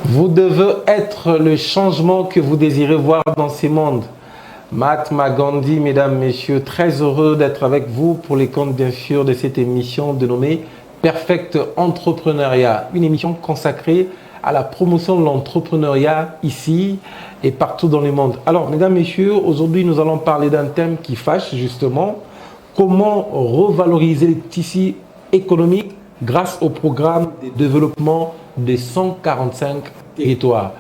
Vous devez être le changement que vous désirez voir dans ce monde. Mahatma Gandhi, mesdames, messieurs, très heureux d'être avec vous pour les comptes, bien sûr, de cette émission dénommée Perfect Entrepreneuriat. Une émission consacrée à la promotion de l'entrepreneuriat ici et partout dans le monde. Alors, mesdames, messieurs, aujourd'hui, nous allons parler d'un thème qui fâche, justement. Comment revaloriser les tissus économiques grâce au programme de développement des 145 territoires.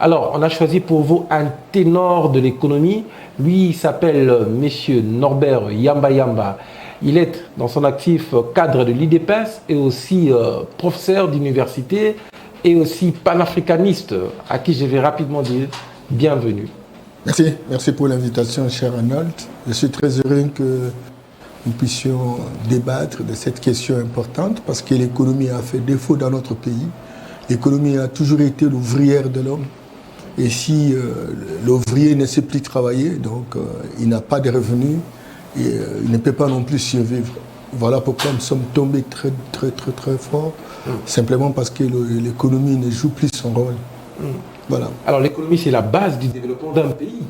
Alors, on a choisi pour vous un ténor de l'économie. Lui, il s'appelle Monsieur Norbert Yamba Yamba. Il est dans son actif cadre de l'IDPES et aussi professeur d'université et aussi panafricaniste, à qui je vais rapidement dire bienvenue. Merci pour l'invitation, cher Arnold. Je suis très heureux que nous puissions débattre de cette question importante parce que l'économie a fait défaut dans notre pays. L'économie a toujours été l'ouvrière de l'homme. Et si l'ouvrier ne sait plus travailler, donc il n'a pas de revenus, et il ne peut pas non plus survivre. Voilà pourquoi nous sommes tombés très fort, simplement parce que l'économie ne joue plus son rôle. Voilà. Alors l'économie, c'est la base du développement d'un pays.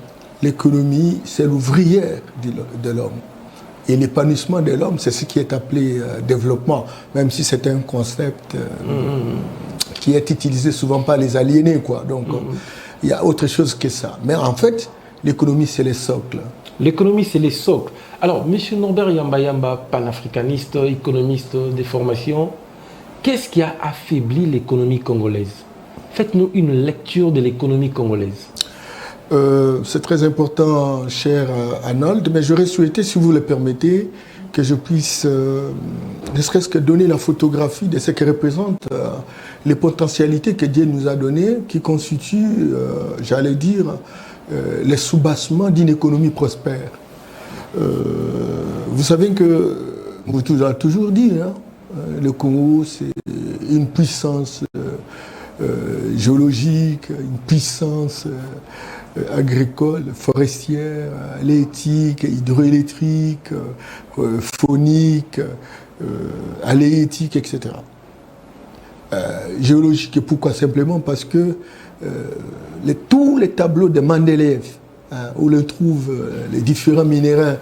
L'économie, c'est l'ouvrière de l'homme. Et l'épanouissement de l'homme, c'est ce qui est appelé développement, même si c'est un concept qui est utilisé souvent par les aliénés, quoi. Donc, il y a autre chose que ça. Mais en fait, l'économie, c'est les socles. L'économie, c'est les socles. Alors, M. Norbert Yamba Yamba, panafricaniste, économiste de formation, qu'est-ce qui a affaibli l'économie congolaise? Faites-nous une lecture de l'économie congolaise. C'est très important, cher Arnold, mais j'aurais souhaité, si vous le permettez, que je puisse, ne serait-ce que donner la photographie de ce que représentent les potentialités que Dieu nous a données, qui constituent, j'allais dire, les soubassements d'une économie prospère. Vous savez que, vous avez toujours dit, hein, le Congo, c'est une puissance géologique, une puissance agricole, forestière, halieutique, hydroélectrique, phonique, halieutique, etc. Géologique, pourquoi? Simplement parce que tous les tableaux de Mendeleev, hein, où l'on trouve les différents minéraux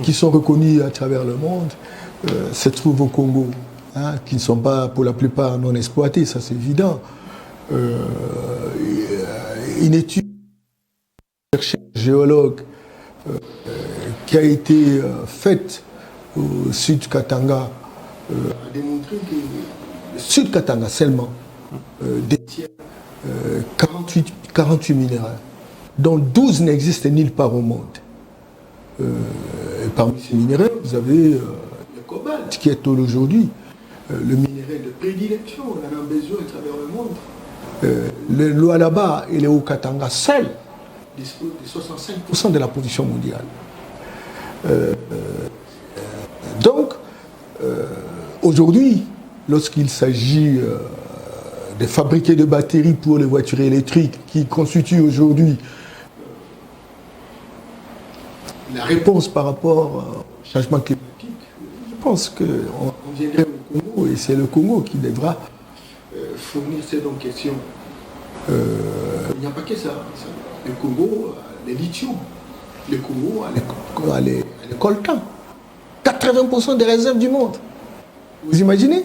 qui sont reconnus à travers le monde, se trouvent au Congo, hein, qui ne sont pas pour la plupart non exploités, ça c'est évident. Une étude géologue qui a été faite au Sud Katanga a démontré que le Sud Katanga seulement détient 48 minéraux, dont 12 n'existent nulle part au monde. Et parmi ces minéraux, vous avez le cobalt qui est aujourd'hui le minerai de prédilection, on en a besoin à travers le monde. Le Lualaba et le Haut-Katanga seuls disposent de 65% de la production mondiale. Donc, aujourd'hui, lorsqu'il s'agit de fabriquer des batteries pour les voitures électriques, qui constituent aujourd'hui la réponse par rapport au changement climatique, je pense qu'on viendrait au Congo, et c'est le Congo qui devra fournir ces questions. Il n'y a pas que ça. Le Congo a les lithium. Le Congo a les coltan. 80% des réserves du monde. Vous imaginez?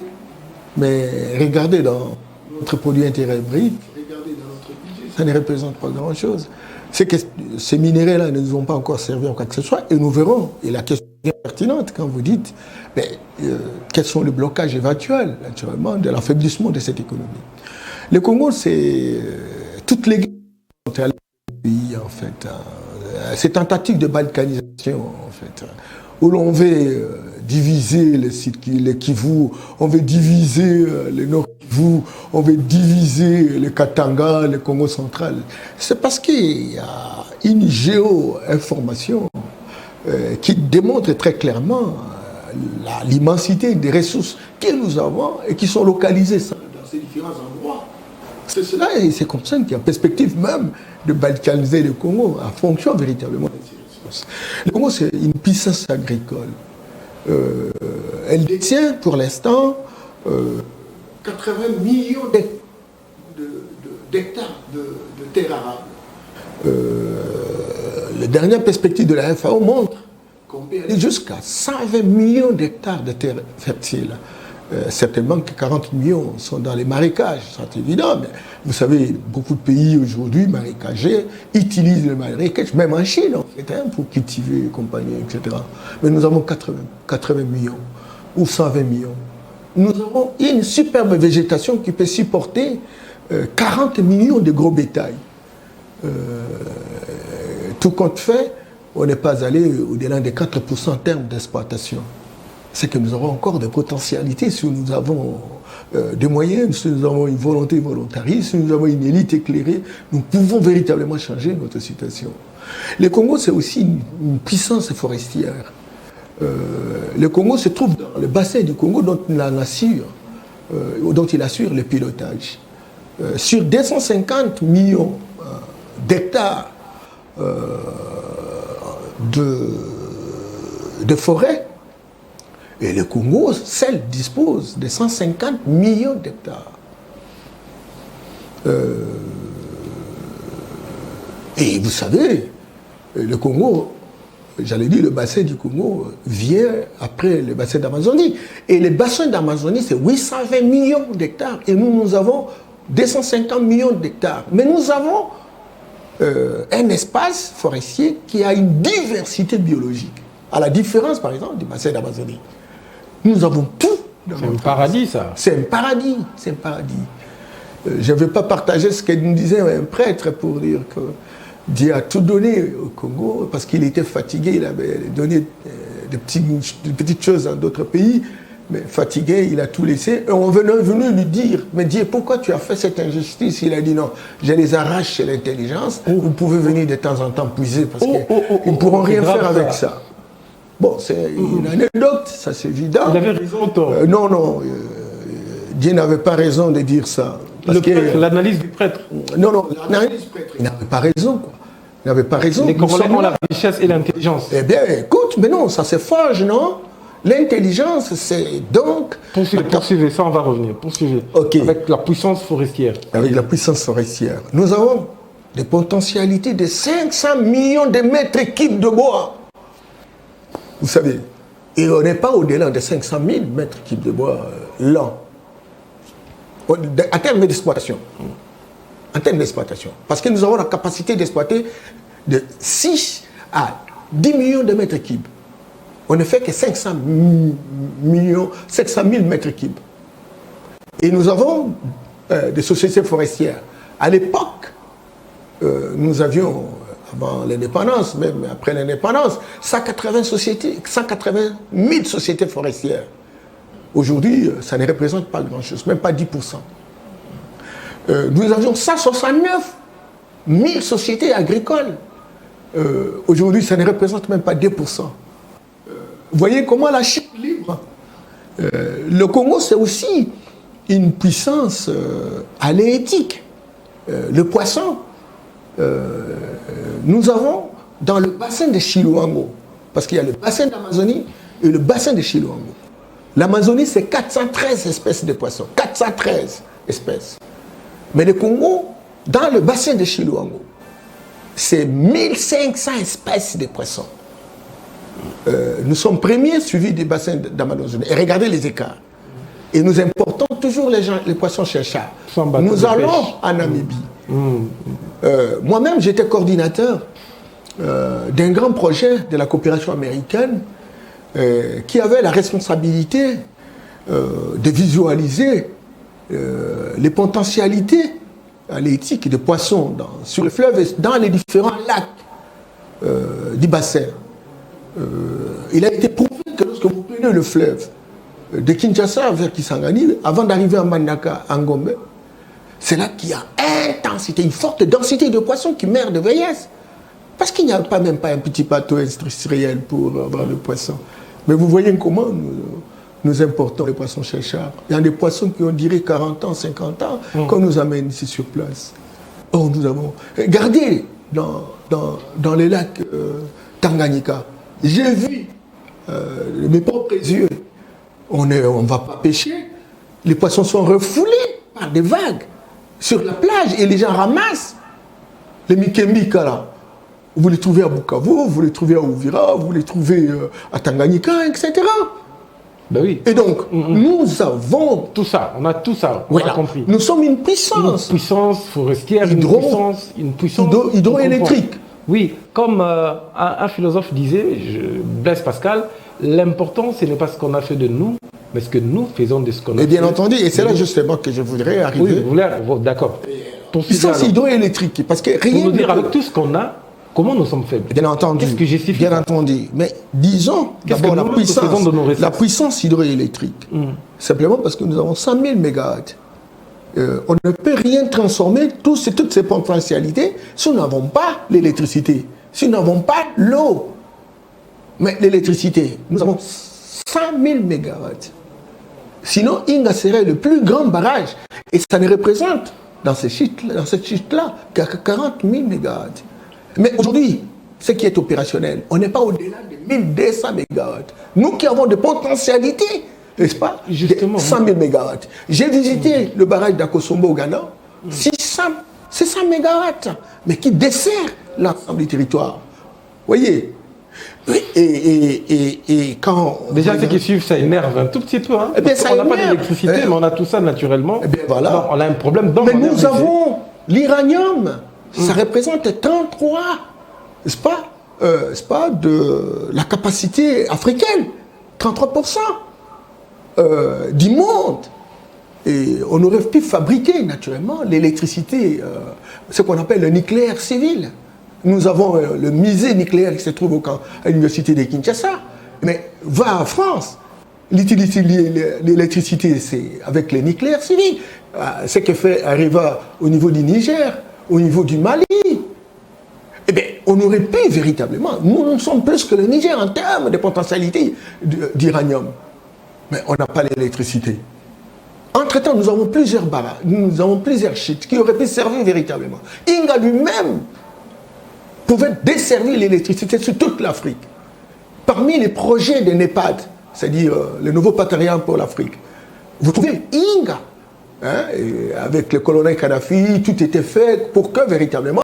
Mais regardez dans notre produit intérieur brut, regardez dans notre budget, ça ne représente pas grand-chose. C'est que ces minéraux-là ne nous ont pas encore servi à quoi que ce soit, et nous verrons. Et la question est pertinente quand vous dites quels sont les blocages éventuels, naturellement, de l'affaiblissement de cette économie. Le Congo, c'est toutes les guerres contre le pays, en fait. Ces tentatives de balkanisation, en fait, où l'on veut diviser le Kivu, on veut diviser le Nord Kivu, on veut diviser le Katanga, le Congo central. C'est parce qu'il y a une géo-information qui démontre très clairement l'immensité des ressources que nous avons et qui sont localisées dans ces différents endroits. C'est cela et c'est comme ça qu'il y a perspective même de balkaniser le Congo en fonction véritablement de ces ressources. Le Congo, c'est une puissance agricole. Elle détient pour l'instant 80 millions d'hectares de terres arables. La dernière perspective de la FAO montre qu'on peut aller jusqu'à 120 millions d'hectares de terres fertiles. Certainement que 40 millions sont dans les marécages, c'est évident, mais vous savez, beaucoup de pays aujourd'hui marécagers utilisent le marécage, même en Chine en fait, pour cultiver et compagnie, etc. Mais nous avons 80 millions ou 120 millions. Nous avons une superbe végétation qui peut supporter 40 millions de gros bétail. Tout compte fait, on n'est pas allé au-delà des 4% en termes d'exploitation. C'est que nous avons encore des potentialités si nous avons des moyens, si nous avons une volonté volontariste, si nous avons une élite éclairée, nous pouvons véritablement changer notre situation. Le Congo, c'est aussi une puissance forestière. Le Congo se trouve dans le bassin du Congo dont il assure le pilotage. Sur 250 millions d'hectares de forêt, et le Congo, seul, dispose de 150 millions d'hectares. Et vous savez, le Congo, j'allais dire, le bassin du Congo vient après le bassin d'Amazonie. Et le bassin d'Amazonie, c'est 820 millions d'hectares. Et nous avons 250 millions d'hectares. Mais nous avons un espace forestier qui a une diversité biologique. À la différence, par exemple, du bassin d'Amazonie. Nous avons tout. C'est un paradis, ça. C'est un paradis. C'est un paradis. Je ne vais pas partager ce que nous disait un prêtre pour dire que Dieu a tout donné au Congo parce qu'il était fatigué. Il avait donné de petites choses dans d'autres pays. Mais fatigué, il a tout laissé. Et on est venu lui dire, mais Dieu, pourquoi tu as fait cette injustice? Il a dit non, je les arrache chez l'intelligence. Vous pouvez venir de temps en temps puiser parce qu'ils ne pourront rien faire avec ça. Bon, c'est une anecdote, ça c'est évident. Il avait raison ou tort? Non, Dieu n'avait pas raison de dire ça. L'analyse du prêtre. Non, l'analyse du prêtre, il n'avait pas raison, quoi. Il n'avait pas raison. Les Congolais ont la richesse et l'intelligence. Eh bien, écoute, mais non, ça se forge, non? L'intelligence, c'est donc... Poursuivez, ça on va revenir. Poursuivez. Okay. Avec la puissance forestière. Avec la puissance forestière. Nous avons des potentialités de 500 millions de mètres cubes de bois. Vous savez, et on n'est pas au-delà de 500 000 mètres cubes de bois l'an. En termes d'exploitation. En termes d'exploitation. Parce que nous avons la capacité d'exploiter de 6 à 10 millions de mètres cubes. On ne fait que 500 000 mètres cubes. Et nous avons des sociétés forestières. À l'époque, nous avions, avant l'indépendance, même après l'indépendance, 180 000 sociétés forestières. Aujourd'hui, ça ne représente pas grand-chose, même pas 10%. Nous avions 169 000 sociétés agricoles. Aujourd'hui, ça ne représente même pas 2%. Vous voyez comment la chute libre. Le Congo, c'est aussi une puissance halieutique. Le poisson. Nous avons dans le bassin de Chilouango, parce qu'il y a le bassin d'Amazonie et le bassin de Chilouango. L'Amazonie, c'est 413 espèces de poissons. 413 espèces. Mais le Congo, dans le bassin de Chilouango, c'est 1500 espèces de poissons. Nous sommes premiers suivis des bassins d'Amazonie. Et regardez les écarts. Et nous importons toujours les poissons chercheurs. Nous allons en Namibie. Moi-même, j'étais coordinateur d'un grand projet de la coopération américaine qui avait la responsabilité de visualiser les potentialités halieutiques de poissons sur le fleuve et dans les différents lacs du bassin. Il a été prouvé que lorsque vous prenez le fleuve de Kinshasa vers Kisangani, avant d'arriver à Mandaka, en Gombe, c'est là qu'il y a une forte densité de poissons qui meurent de vieillesse. Parce qu'il n'y a même pas un petit bateau industriel pour avoir le poisson. Mais vous voyez comment nous importons les poissons chercheurs. Il y a des poissons qui ont duré 40 ans, 50 ans, qu'on nous amène ici sur place. Oh, nous avons... Regardez, dans les lacs Tanganyika, j'ai vu mes propres yeux. On ne va pas pêcher. Les poissons sont refoulés par des vagues sur la plage et les gens ramassent les Mikembika là. Vous les trouvez à Bukavu, vous les trouvez à Uvira, vous les trouvez à Tanganyika, etc. Ben oui. Et donc, nous avons... Tout ça, on a tout ça, on a compris. Nous sommes une puissance. Une puissance forestière, une puissance hydroélectrique. Oui, comme un philosophe disait, Blaise Pascal, l'important, ce n'est pas ce qu'on a fait de nous, mais ce que nous faisons de ce qu'on a fait. Et bien entendu, et c'est là justement que je voudrais arriver. Oui, vous voulez, d'accord. Puissance hydroélectrique, parce que rien... Pour nous dire, avec tout ce qu'on a, comment nous sommes faibles? Bien entendu. Qu'est-ce que justifie? Bien entendu. Mais disons d'abord la puissance hydroélectrique. Simplement parce que nous avons 100 000 mégawatts. On ne peut rien transformer, toutes ces potentialités, si nous n'avons pas l'électricité, si nous n'avons pas l'eau. Mais l'électricité, nous avons 100 000 mégawatts. Sinon, Inga serait le plus grand barrage. Et ça ne représente, dans cette chute-là, qu'à 40 000 mégawatts. Mais aujourd'hui, ce qui est opérationnel, on n'est pas au-delà de 1200 mégawatts. Nous qui avons des potentialités, n'est-ce pas? Justement. 100 000 mégawatts. J'ai visité le barrage d'Akosombo au Ghana, 600 mégawatts, mais qui dessert l'ensemble du territoire. Vous voyez? Et quand... Déjà, ceux qui suivent, ça énerve un tout petit peu. Hein, on n'a pas d'électricité, mais on a tout ça naturellement. Et bien voilà. Alors, on a un problème dans... Mais nous avons l'uranium. Ça représente 33, n'est-ce pas, de la capacité africaine, 33% du monde. Et on aurait pu fabriquer naturellement l'électricité, ce qu'on appelle le nucléaire civil. Nous avons le musée nucléaire qui se trouve à l'université de Kinshasa. Mais va en France, l'électricité, c'est avec le nucléaire civil. Ce que fait Areva au niveau du Niger, au niveau du Mali, eh bien, on aurait pu véritablement, nous sommes plus que le Niger en termes de potentialité d'uranium. Mais on n'a pas l'électricité. Entre-temps, nous avons plusieurs barrages, nous avons plusieurs chutes qui auraient pu servir véritablement. Inga lui-même pouvait desservir l'électricité sur toute l'Afrique. Parmi les projets de NEPAD, c'est-à-dire le nouveau partenariat pour l'Afrique, vous trouvez Inga. Avec le colonel Kadhafi, tout était fait pour que véritablement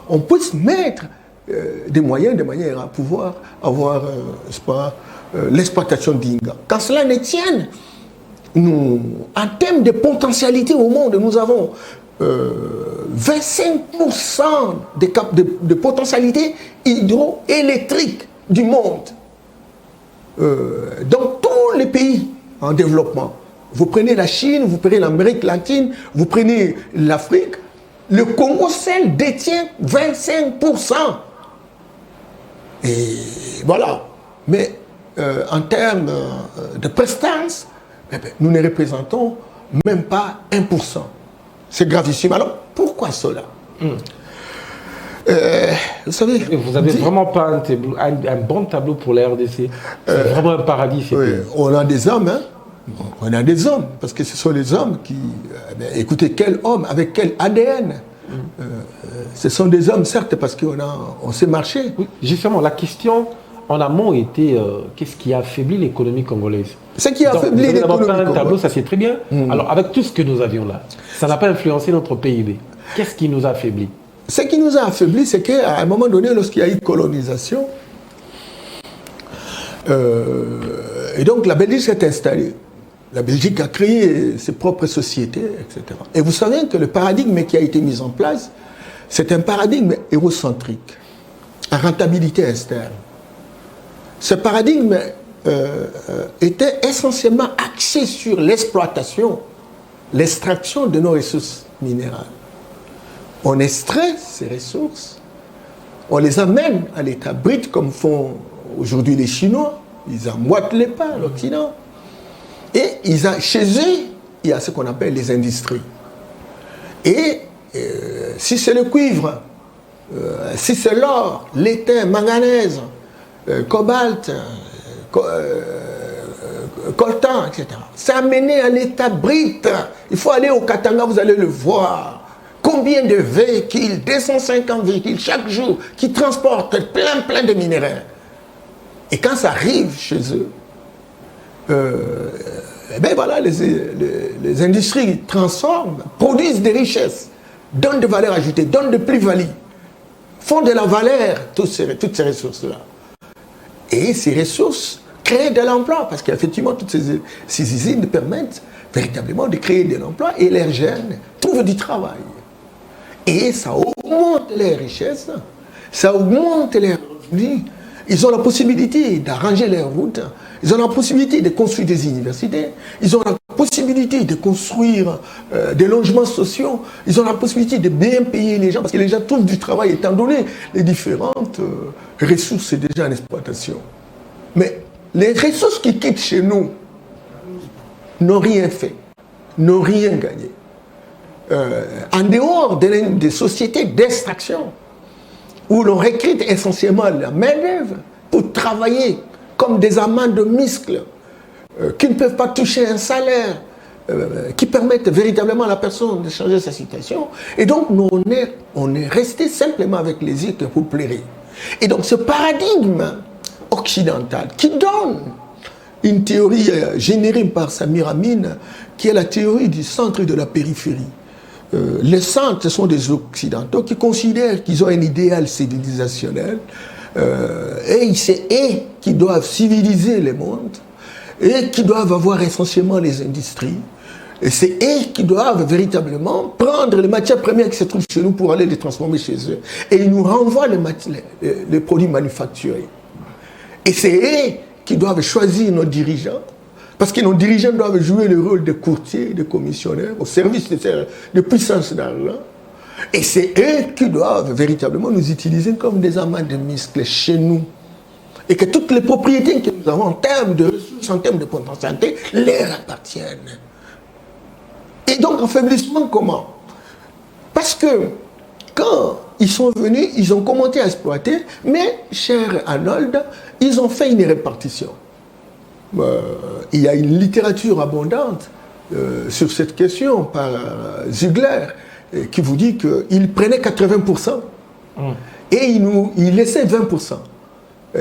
on puisse mettre des moyens de manière à pouvoir avoir l'exploitation d'Inga. Quand cela ne tienne, nous, en termes de potentialité au monde, nous avons 25% de potentialité hydroélectrique du monde. Dans tous les pays en développement. Vous prenez la Chine, vous prenez l'Amérique latine, vous prenez l'Afrique, le Congo seul détient 25%. Et voilà. Mais en termes de prestance, nous ne représentons même pas 1%. C'est gravissime. Alors, pourquoi cela? Vous savez... Vous n'avez vraiment pas un bon tableau pour la RDC. C'est vraiment un paradis. Oui, on a des hommes, hein. On a des hommes, parce que ce sont les hommes qui... écoutez, quel homme, avec quel ADN ce sont des hommes, certes, parce qu'on sait marcher. Oui, justement, la question en amont était qu'est-ce qui a affaibli l'économie congolaise? Ce qui a affaibli l'économie congolaise. Un tableau, ça c'est très bien. Alors, avec tout ce que nous avions là, ça n'a pas influencé notre PIB. Qu'est-ce qui nous a affaibli? Ce qui nous a affaibli, c'est qu'à un moment donné, lorsqu'il y a eu colonisation, et donc la Belgique s'est installée. La Belgique a créé ses propres sociétés, etc. Et vous savez que le paradigme qui a été mis en place, c'est un paradigme eurocentrique, à rentabilité externe. Ce paradigme était essentiellement axé sur l'exploitation, l'extraction de nos ressources minérales. On extrait ces ressources, on les amène à l'état brut comme font aujourd'hui les Chinois, ils emboîtent les pas à l'Occident. Et chez eux, il y a ce qu'on appelle les industries. Et si c'est le cuivre, si c'est l'or, l'étain, manganèse, cobalt, coltan, etc. Ça a mené à l'état brite. Il faut aller au Katanga, vous allez le voir. Combien de véhicules, 250 véhicules chaque jour, qui transportent plein de minéraux. Et quand ça arrive chez eux, ben voilà, les industries transforment, produisent des richesses, donnent de valeur ajoutée, donnent de plus-value, font de la valeur toutes ces ressources-là. Et ces ressources créent de l'emploi, parce qu'effectivement, toutes ces usines permettent véritablement de créer de l'emploi et les jeunes trouvent du travail. Et ça augmente les richesses, ça augmente les revenus. Ils ont la possibilité d'arranger leurs routes, ils ont la possibilité de construire des universités, ils ont la possibilité de construire des logements sociaux, ils ont la possibilité de bien payer les gens, parce que les gens trouvent du travail étant donné les différentes ressources déjà en exploitation. Mais les ressources qui quittent chez nous n'ont rien fait, n'ont rien gagné. En dehors des sociétés d'extraction, où l'on recrute essentiellement la main-d'œuvre pour travailler comme des amants de muscles, qui ne peuvent pas toucher un salaire, qui permettent véritablement à la personne de changer sa situation. Et donc, nous, on est resté simplement avec les yeux que vous plairez. Et donc, ce paradigme occidental qui donne une théorie générée par Samir Amin, qui est la théorie du centre et de la périphérie. Les centres sont des occidentaux qui considèrent qu'ils ont un idéal civilisationnel et c'est eux qui doivent civiliser le monde et qui doivent avoir essentiellement les industries. Et c'est eux qui doivent véritablement prendre les matières premières qui se trouvent chez nous pour aller les transformer chez eux. Et ils nous renvoient les produits manufacturés. Et c'est eux qui doivent choisir nos dirigeants. Parce que nos dirigeants doivent jouer le rôle de courtiers, de commissionnaires, au service de puissance d'argent. Et c'est eux qui doivent véritablement nous utiliser comme des amants de muscles chez nous. Et que toutes les propriétés que nous avons en termes de ressources, en termes de potentialité, leur appartiennent. Et donc, affaiblissement comment? Parce que quand ils sont venus, ils ont commencé à exploiter, mais, cher Arnold, ils ont fait une répartition. Il y a une littérature abondante sur cette question par Ziegler qui vous dit qu'il prenait 80% et il laissait 20%.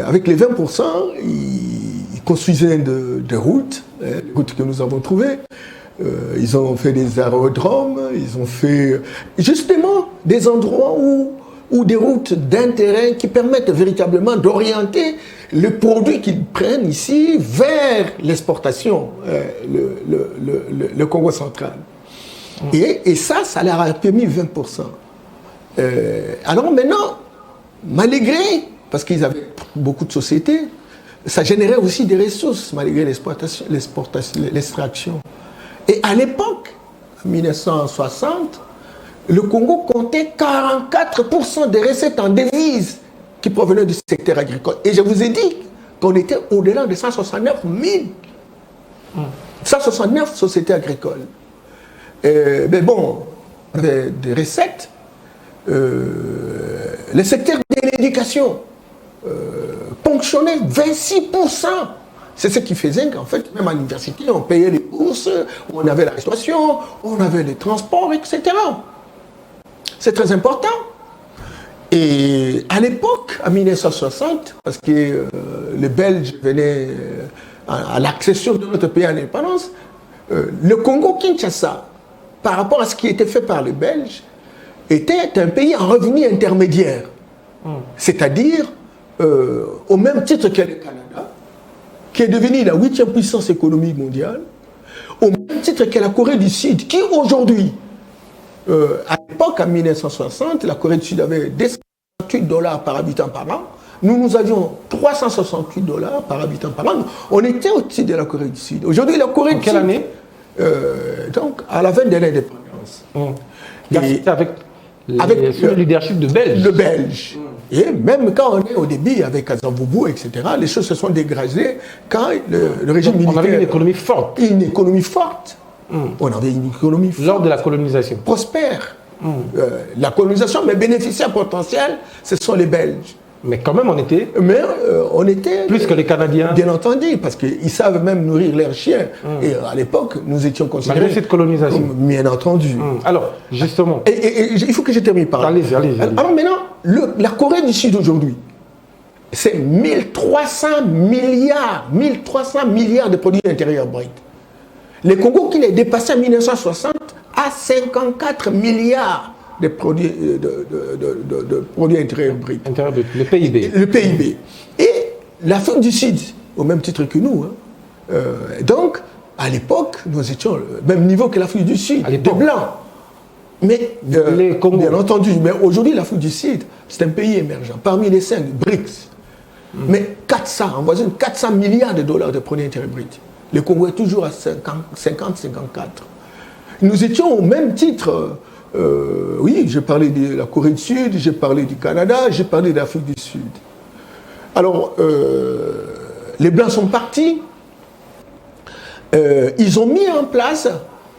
Avec les 20%, il construisait des routes, les routes que nous avons trouvées. Ils ont fait des aérodromes, ils ont fait justement des endroits ou des routes d'intérêt qui permettent véritablement d'orienter le produit qu'ils prennent ici vers l'exportation, le Congo central. Et ça leur a permis 20%. Alors maintenant, malgré, parce qu'ils avaient beaucoup de sociétés, ça générait aussi des ressources, malgré l'extraction. Et à l'époque, en 1960, le Congo comptait 44% des recettes en devises qui provenaient du secteur agricole. Et je vous ai dit qu'on était au-delà de 169 000. 169 sociétés agricoles. Mais bon, on avait des recettes. Le secteur de l'éducation ponctionnait 26%. C'est ce qui faisait qu'en fait, même à l'université, on payait les bourses, on avait la restauration, on avait les transports, etc. C'est très important. Et à l'époque, en 1960, parce que les Belges venaient à l'accession de notre pays à l'indépendance, le Congo-Kinshasa, par rapport à ce qui était fait par les Belges, était un pays en revenu intermédiaire. C'est-à-dire, au même titre que le Canada, qui est devenu la 8e puissance économique mondiale, au même titre que la Corée du Sud, qui aujourd'hui, à l'époque, en 1960, la Corée du Sud avait 268 $ par habitant par an. Nous avions 368 $ par habitant par an. On était au-dessus de la Corée du Sud. Aujourd'hui, la Corée du Sud... Quelle année donc, à la veille de l'indépendance. Avec le leadership de Belge. Le Belge. Et même quand on est au début avec Azamboubou, etc., les choses se sont dégradées quand le régime militaire... On avait une économie forte. Une économie forte. On avait une économie forte. Lors de la colonisation. Prospère. La colonisation, mais bénéficiaire potentiel, ce sont les Belges. Mais quand même, on était... Mais on était... Plus que les Canadiens. Bien entendu, parce qu'ils savent même nourrir leurs chiens. Et à l'époque, nous étions considérés... Malgré cette colonisation. Bien entendu. Alors, justement... Et il faut que je termine par là. Allez-y. Alors maintenant, la Corée du Sud aujourd'hui, c'est 1300 milliards de produits intérieurs bruts. Le Congo, qui les dépassait en 1960, a 54 milliards de produits, de produits intérieurs bruts. Le PIB. Le PIB. Et l'Afrique du Sud, au même titre que nous. Donc, à l'époque, nous étions au même niveau que l'Afrique du Sud, de blancs. Mais, les Congo. Bien entendu, mais aujourd'hui, l'Afrique du Sud, c'est un pays émergent. Parmi les 5 BRICS, mais 400 milliards de dollars de produits intérieurs bruts. Le Congo est toujours à 50-54. Nous étions au même titre. Oui, j'ai parlé de la Corée du Sud, j'ai parlé du Canada, j'ai parlé de l'Afrique du Sud. Alors, les Blancs sont partis. Ils ont mis en place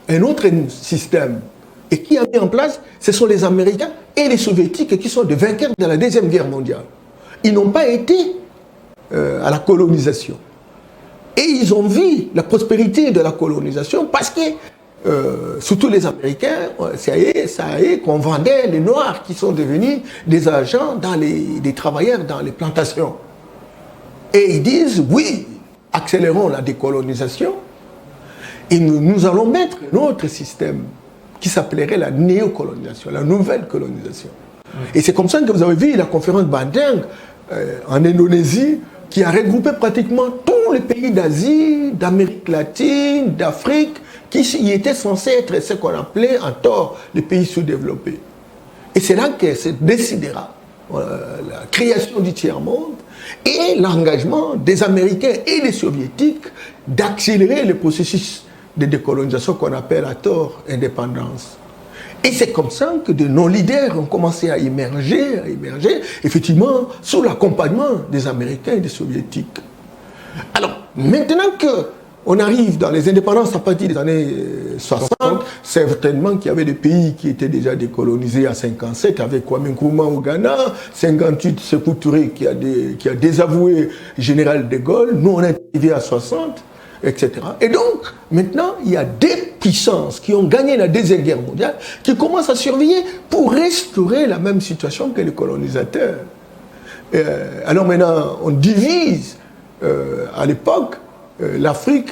un autre système. Et qui a mis en place? Ce sont les Américains et les Soviétiques qui sont des vainqueurs de la Deuxième Guerre mondiale. Ils n'ont pas été à la colonisation. Et ils ont vu la prospérité de la colonisation parce que, surtout les Américains, ça y est qu'on vendait les Noirs qui sont devenus des agents, des travailleurs dans les plantations. Et ils disent, oui, accélérons la décolonisation et nous allons mettre un autre système qui s'appellerait la néocolonisation, la nouvelle colonisation. Et c'est comme ça que vous avez vu la conférence Bandung en Indonésie, qui a regroupé pratiquement tous les pays d'Asie, d'Amérique latine, d'Afrique, qui y étaient censés être ce qu'on appelait en tort les pays sous-développés. Et c'est là que se décidera la création du tiers-monde et l'engagement des Américains et des Soviétiques d'accélérer le processus de décolonisation qu'on appelle à tort indépendance. Et c'est comme ça que de nos leaders ont commencé à émerger, effectivement, sous l'accompagnement des Américains et des Soviétiques. Alors, maintenant qu'on arrive dans les indépendances à partir des années 60, certainement qu'il y avait des pays qui étaient déjà décolonisés à 57, avec Kwame Nkrumah au Ghana, 58, Sékou Touré qui a désavoué le général de Gaulle, nous on est arrivé à 60. Etc. Et donc, maintenant, il y a des puissances qui ont gagné la Deuxième Guerre mondiale qui commencent à surveiller pour restaurer la même situation que les colonisateurs. Alors maintenant, on divise, à l'époque, l'Afrique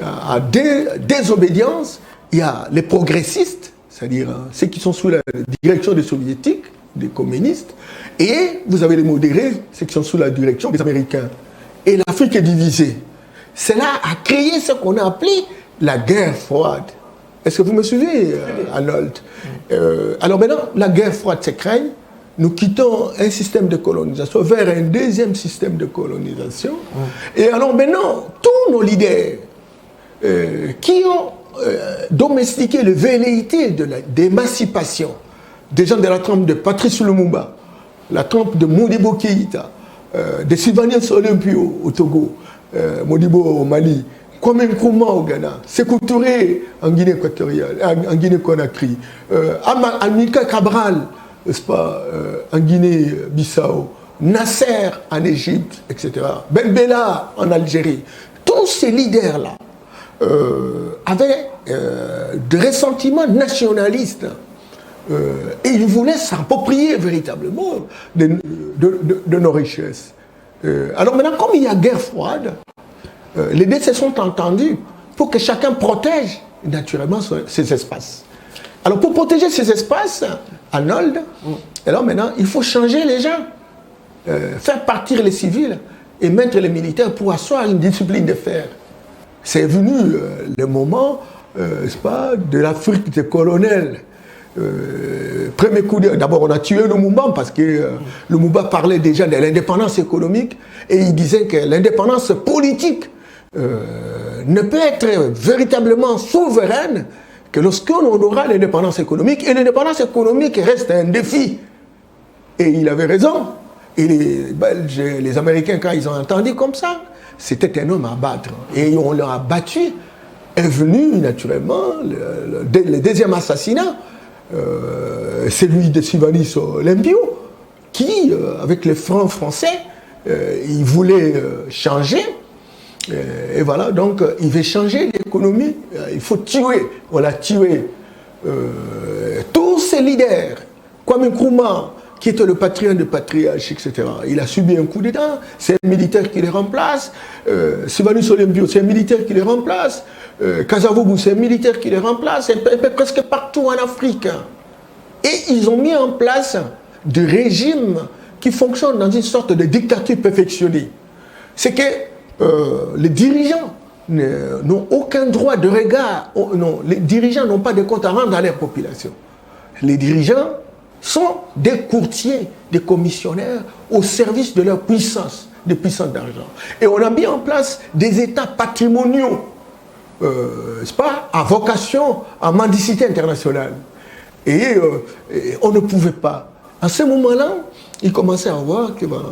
à des obédiences. Il y a les progressistes, c'est-à-dire ceux qui sont sous la direction des soviétiques, des communistes, et vous avez les modérés, ceux qui sont sous la direction des Américains. Et l'Afrique est divisée. Cela a créé ce qu'on a appelé la guerre froide. Est-ce que vous me suivez, Arnold? Alors maintenant, la guerre froide s'écraigne. Nous quittons un système de colonisation vers un deuxième système de colonisation. Et alors maintenant, tous nos leaders qui ont domestiqué le velléité d'émancipation, des gens de la trempe de Patrice Lumumba, la trempe de Modibo Keïta, de Sylvanus Olympio au Togo, Modibo au Mali, Kwame Nkrumah au Ghana, Sékou Touré en Guinée équatoriale, en Guinée-Conakry, Amilcar Cabral, n'est-ce pas, en Guinée-Bissau, Nasser en Égypte, etc. Ben Bella en Algérie. Tous ces leaders-là avaient des ressentiments nationalistes et ils voulaient s'approprier véritablement de nos richesses. Alors maintenant, comme il y a guerre froide, les deux se sont entendus pour que chacun protège naturellement ses espaces. Alors pour protéger ces espaces, Arnold, alors maintenant, il faut changer les gens, faire partir les civils et mettre les militaires pour asseoir une discipline de fer. C'est venu le moment, n'est-ce pas, de l'Afrique des colonels. Premier coup d'abord on a tué Lumumba parce que Lumumba parlait déjà de l'indépendance économique et il disait que l'indépendance politique ne peut être véritablement souveraine que lorsqu'on aura l'indépendance économique, et l'indépendance économique reste un défi. Et il avait raison. Et les Belges, les Américains, quand ils ont entendu comme ça, c'était un homme à battre. Et on leur a battu. Est venu naturellement le deuxième assassinat, celui de Sylvanus Olympio, qui, avec les francs français, il voulait changer. Et voilà, donc il veut changer l'économie. Il faut tuer. On a tué tous ces leaders. Kwame Nkrumah, qui était le patrien de patriarche, etc. Il a subi un coup d'État, c'est un militaire qui les remplace. Sylvanus Olympio, c'est un militaire qui les remplace. Kasavubu, c'est un militaire qui les remplace. Presque partout en Afrique. Et ils ont mis en place des régimes qui fonctionnent dans une sorte de dictature perfectionnée. C'est que les dirigeants n'ont aucun droit de regard. Non, les dirigeants n'ont pas de compte à rendre à leur population. Les dirigeants sont des courtiers, des commissionnaires au service de leur puissance, de puissance d'argent. Et on a mis en place des États patrimoniaux, c'est pas, à vocation, à mendicité internationale. Et on ne pouvait pas. À ce moment-là, il commençait à voir que voilà,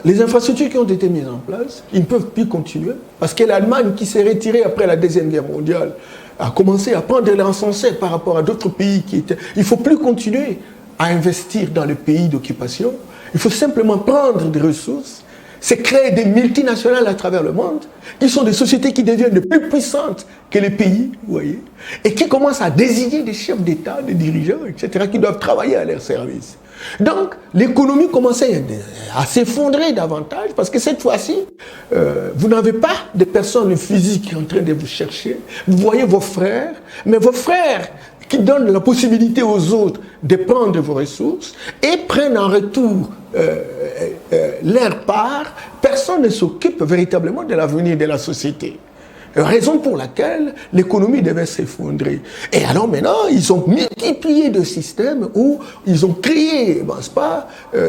les infrastructures qui ont été mises en place, ils ne peuvent plus continuer. Parce que l'Allemagne, qui s'est retirée après la Deuxième Guerre mondiale, a commencé à prendre l'encensé par rapport à d'autres pays qui étaient... Il ne faut plus continuer à investir dans les pays d'occupation. Il faut simplement prendre des ressources, c'est créer des multinationales à travers le monde, qui sont des sociétés qui deviennent de plus puissantes que les pays, vous voyez, et qui commencent à désigner des chefs d'État, des dirigeants, etc., qui doivent travailler à leur service. Donc, l'économie commençait à s'effondrer davantage, parce que cette fois-ci, vous n'avez pas de personnes physiques en train de vous chercher. Vous voyez vos frères, mais vos frères qui donnent la possibilité aux autres de prendre vos ressources et prennent en retour leur part. Personne ne s'occupe véritablement de l'avenir de la société. Raison pour laquelle l'économie devait s'effondrer. Et alors maintenant, ils ont multiplié de systèmes où ils ont créé, n'est-ce pas,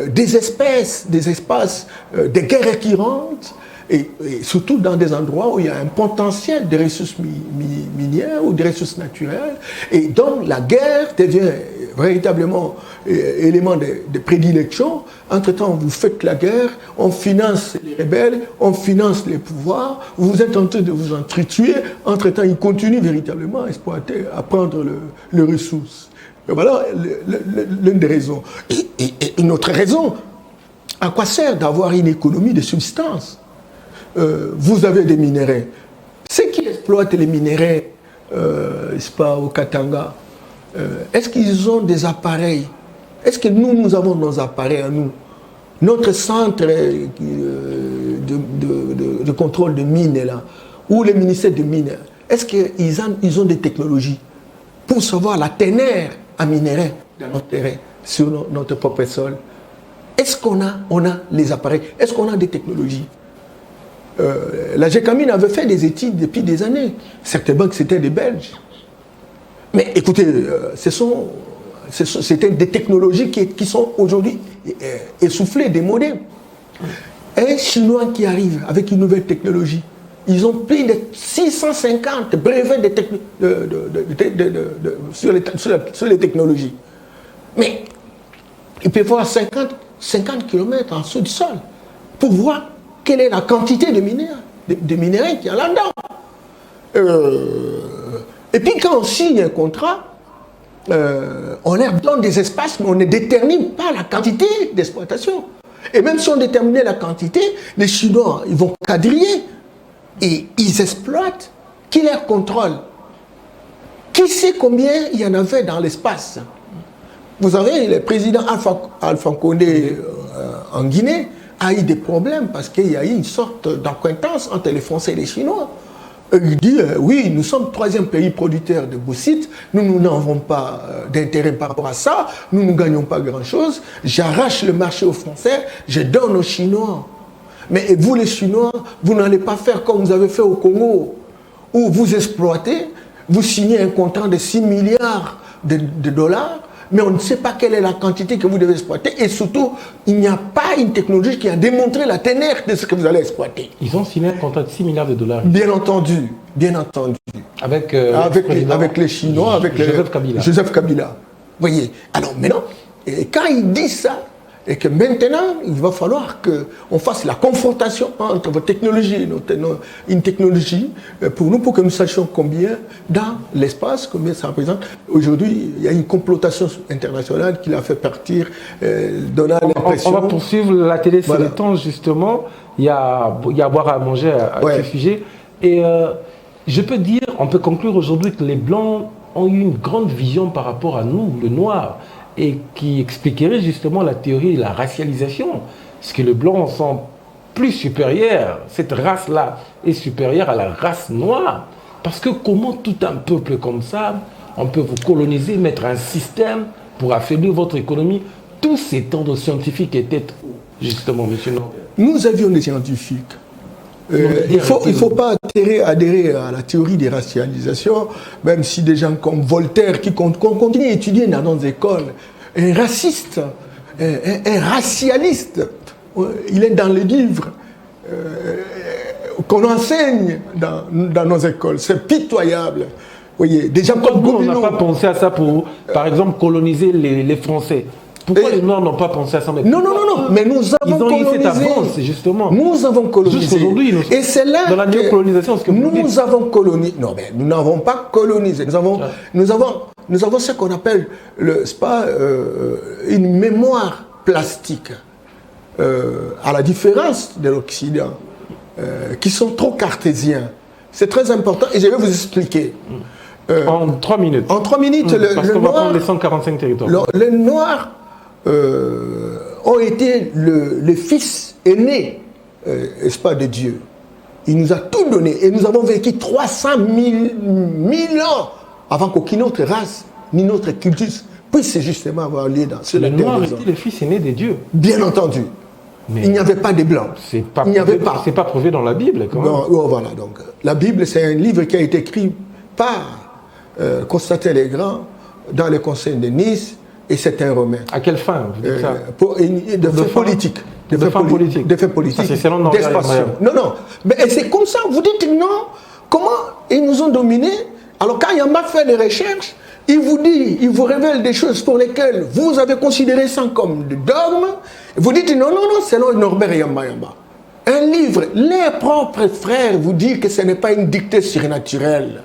des espaces de guerres récurrentes, et surtout dans des endroits où il y a un potentiel de ressources minières ou de ressources naturelles. Et donc la guerre devient véritablement élément de prédilection. Entre-temps, vous faites la guerre, on finance les rebelles, on finance les pouvoirs, vous êtes en train de vous entretuer. Entre-temps, ils continuent véritablement à exploiter, à prendre les ressources. Et voilà l'une des raisons. Et une autre raison, à quoi sert d'avoir une économie de substance? Vous avez des minéraux. Ceux qui exploitent les minéraux, c'est pas au Katanga, est-ce qu'ils ont des appareils? Est-ce que nous avons nos appareils à nous? Notre centre de contrôle de mines là, ou le ministère des mines, est-ce qu'ils ont des technologies pour savoir la teneur en minéraux dans notre terrain, sur notre propre sol? Est-ce qu'on a les appareils? Est-ce qu'on a des technologies? La GECAMINE avait fait des études depuis des années. Certainement que c'était des Belges. Mais écoutez, c'était des technologies qui sont aujourd'hui essoufflées, démodées. Un Chinois qui arrive avec une nouvelle technologie, ils ont plus de 650 brevets sur les technologies. Mais ils peuvent voir 50 km en dessous du sol pour voir quelle est la quantité de minéraux qu'il y a là-dedans. Et puis quand on signe un contrat, on leur donne des espaces, mais on ne détermine pas la quantité d'exploitation. Et même si on déterminait la quantité, les Chinois, ils vont quadriller et ils exploitent. Qui les contrôle? Qui sait combien il y en avait dans l'espace? Vous savez, le président Alpha Condé en Guinée a eu des problèmes parce qu'il y a eu une sorte d'acquaintance entre les Français et les Chinois. Il dit, oui, nous sommes le troisième pays producteur de bauxite, nous n'avons pas d'intérêt par rapport à ça, nous ne gagnons pas grand-chose, j'arrache le marché aux Français, je donne aux Chinois. Mais vous les Chinois, vous n'allez pas faire comme vous avez fait au Congo, où vous exploitez, vous signez un contrat de 6 milliards de dollars, mais on ne sait pas quelle est la quantité que vous devez exploiter. Et surtout, il n'y a pas une technologie qui a démontré la teneur de ce que vous allez exploiter. Ils ont signé un contrat de 6 milliards de dollars. Bien entendu, bien entendu. Avec les Chinois, avec Joseph Kabila. Joseph Kabila. Vous voyez. Alors maintenant, quand il dit ça, Et que maintenant, il va falloir qu'on fasse la confrontation entre vos technologies, une technologie pour nous, pour que nous sachions combien dans l'espace, combien ça représente. Aujourd'hui, il y a une complotation internationale qui l'a fait partir, donnant l'impression... On va poursuivre la télé, c'est le temps justement. Il y a à boire, à manger à ce sujet. Et je peux dire, on peut conclure aujourd'hui que les Blancs ont eu une grande vision par rapport à nous, le noir, et qui expliquerait justement la théorie de la racialisation. Parce que les Blancs sont plus supérieurs, cette race-là est supérieure à la race noire. Parce que comment tout un peuple comme ça, on peut vous coloniser, mettre un système pour affaiblir votre économie. Tous ces ordres scientifiques étaient justement, monsieur Norbert. Nous avions des scientifiques. Il ne faut pas adhérer à la théorie des racialisations, même si des gens comme Voltaire, qui continuent à étudier dans nos écoles, un raciste, un racialiste, il est dans les livres qu'on enseigne dans nos écoles. C'est pitoyable. Vous voyez, des gens comme Gobineau. On n'a pas pensé à ça pour, par exemple, coloniser les Français. Pourquoi les Noirs n'ont pas pensé à ça? Non, mais nous avons colonisé. Cette avance, justement. Nous avons colonisé. Jusqu'aujourd'hui, et c'est là dans la néocolonisation, ce que nous avons colonisé. Non, mais nous n'avons pas colonisé. Nous avons ce qu'on appelle une mémoire plastique, à la différence de l'Occident, qui sont trop cartésiens. C'est très important et je vais vous expliquer. En 3 minutes. En 3 minutes, parce qu'on va prendre les 145 territoires. Les Noirs ont été le fils aîné, n'est-ce pas, de Dieu. Il nous a tout donné et nous avons vécu 300 000 ans avant qu'aucune autre race ni notre culture puisse justement avoir lieu dans ce terre. Les Noirs étaient le fils aîné de Dieu. Bien entendu. Mais il n'y avait pas de blancs. Il n'y avait pas. C'est pas prouvé dans la Bible, quand même. Non, voilà, donc la Bible, c'est un livre qui a été écrit par Constantin le Grand dans le conseil de Nice, et c'est un Romain. À quelle fin vous dites ça? De faits politiques. De faits politiques. C'est selon d'expansion. Non. Mais c'est comme ça, vous dites non. Comment ils nous ont dominés? Alors quand Yamba fait des recherches, il vous révèle des choses pour lesquelles vous avez considéré ça comme des dogmes. Vous dites non, selon Norbert Yamba. Un livre, les propres frères vous disent que ce n'est pas une dictée surnaturelle.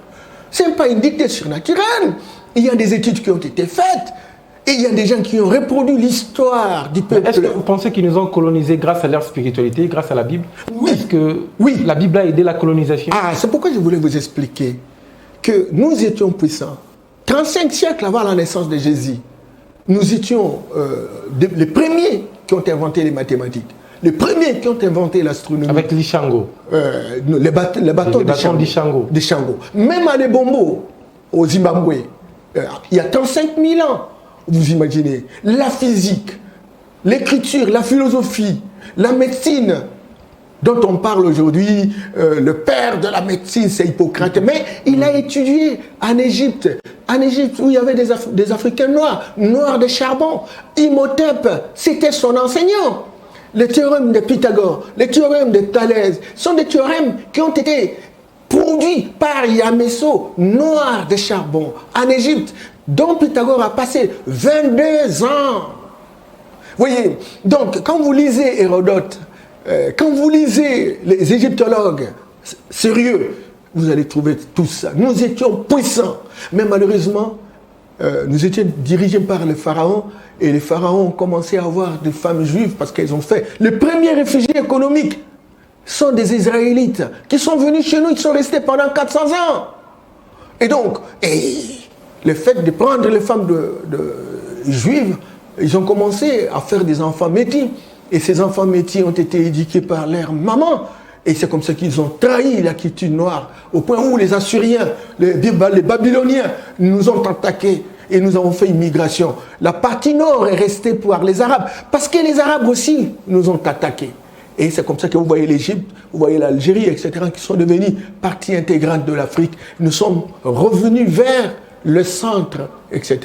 Ce n'est pas une dictée surnaturelle. Il y a des études qui ont été faites. Et il y a des gens qui ont reproduit l'histoire du peuple. Est-ce que vous pensez qu'ils nous ont colonisés grâce à leur spiritualité, grâce à la Bible? Oui. Est-ce que la Bible a aidé la colonisation? C'est pourquoi je voulais vous expliquer que nous étions puissants. 35 siècles avant la naissance de Jésus, nous étions les premiers qui ont inventé les mathématiques. Les premiers qui ont inventé l'astronomie. Avec l'Ishango. Les bâtons d'Ishango. Même à Lebombo, au Zimbabwe, il y a 35 000 ans, vous imaginez, la physique, l'écriture, la philosophie, la médecine, dont on parle aujourd'hui, le père de la médecine, c'est Hippocrate, mais il a étudié en Égypte où il y avait des Africains noirs de charbon. Imhotep, c'était son enseignant. Les théorèmes de Pythagore, les théorèmes de Thalès sont des théorèmes qui ont été produits par Yamesso, noir de charbon, en Égypte, dont Pythagore a passé 22 ans. Vous voyez, donc quand vous lisez Hérodote, quand vous lisez les égyptologues sérieux, vous allez trouver tout ça. Nous étions puissants, mais malheureusement, nous étions dirigés par les pharaons, et les pharaons ont commencé à avoir des femmes juives parce qu'elles ont fait. Les premiers réfugiés économiques sont des Israélites qui sont venus chez nous, ils sont restés pendant 400 ans. Et donc, le fait de prendre les femmes juives, ils ont commencé à faire des enfants métis. Et ces enfants métis ont été éduqués par leur maman. Et c'est comme ça qu'ils ont trahi la culture noire, au point où les Assyriens, les Babyloniens nous ont attaqués et nous avons fait une migration. La partie nord est restée pour les Arabes, parce que les Arabes aussi nous ont attaqués. Et c'est comme ça que vous voyez l'Égypte, vous voyez l'Algérie, etc., qui sont devenus partie intégrante de l'Afrique. Nous sommes revenus vers le centre, etc.,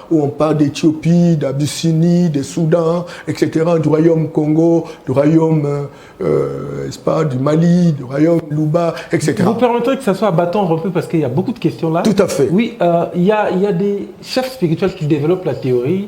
où on parle d'Éthiopie, d'Abyssinie, de Soudan, etc., du royaume Congo, du royaume du Mali, du royaume Luba, etc. Vous permettrez que ça soit à bâton rompu parce qu'il y a beaucoup de questions là. Tout à fait. Oui, il y a des chefs spirituels qui développent la théorie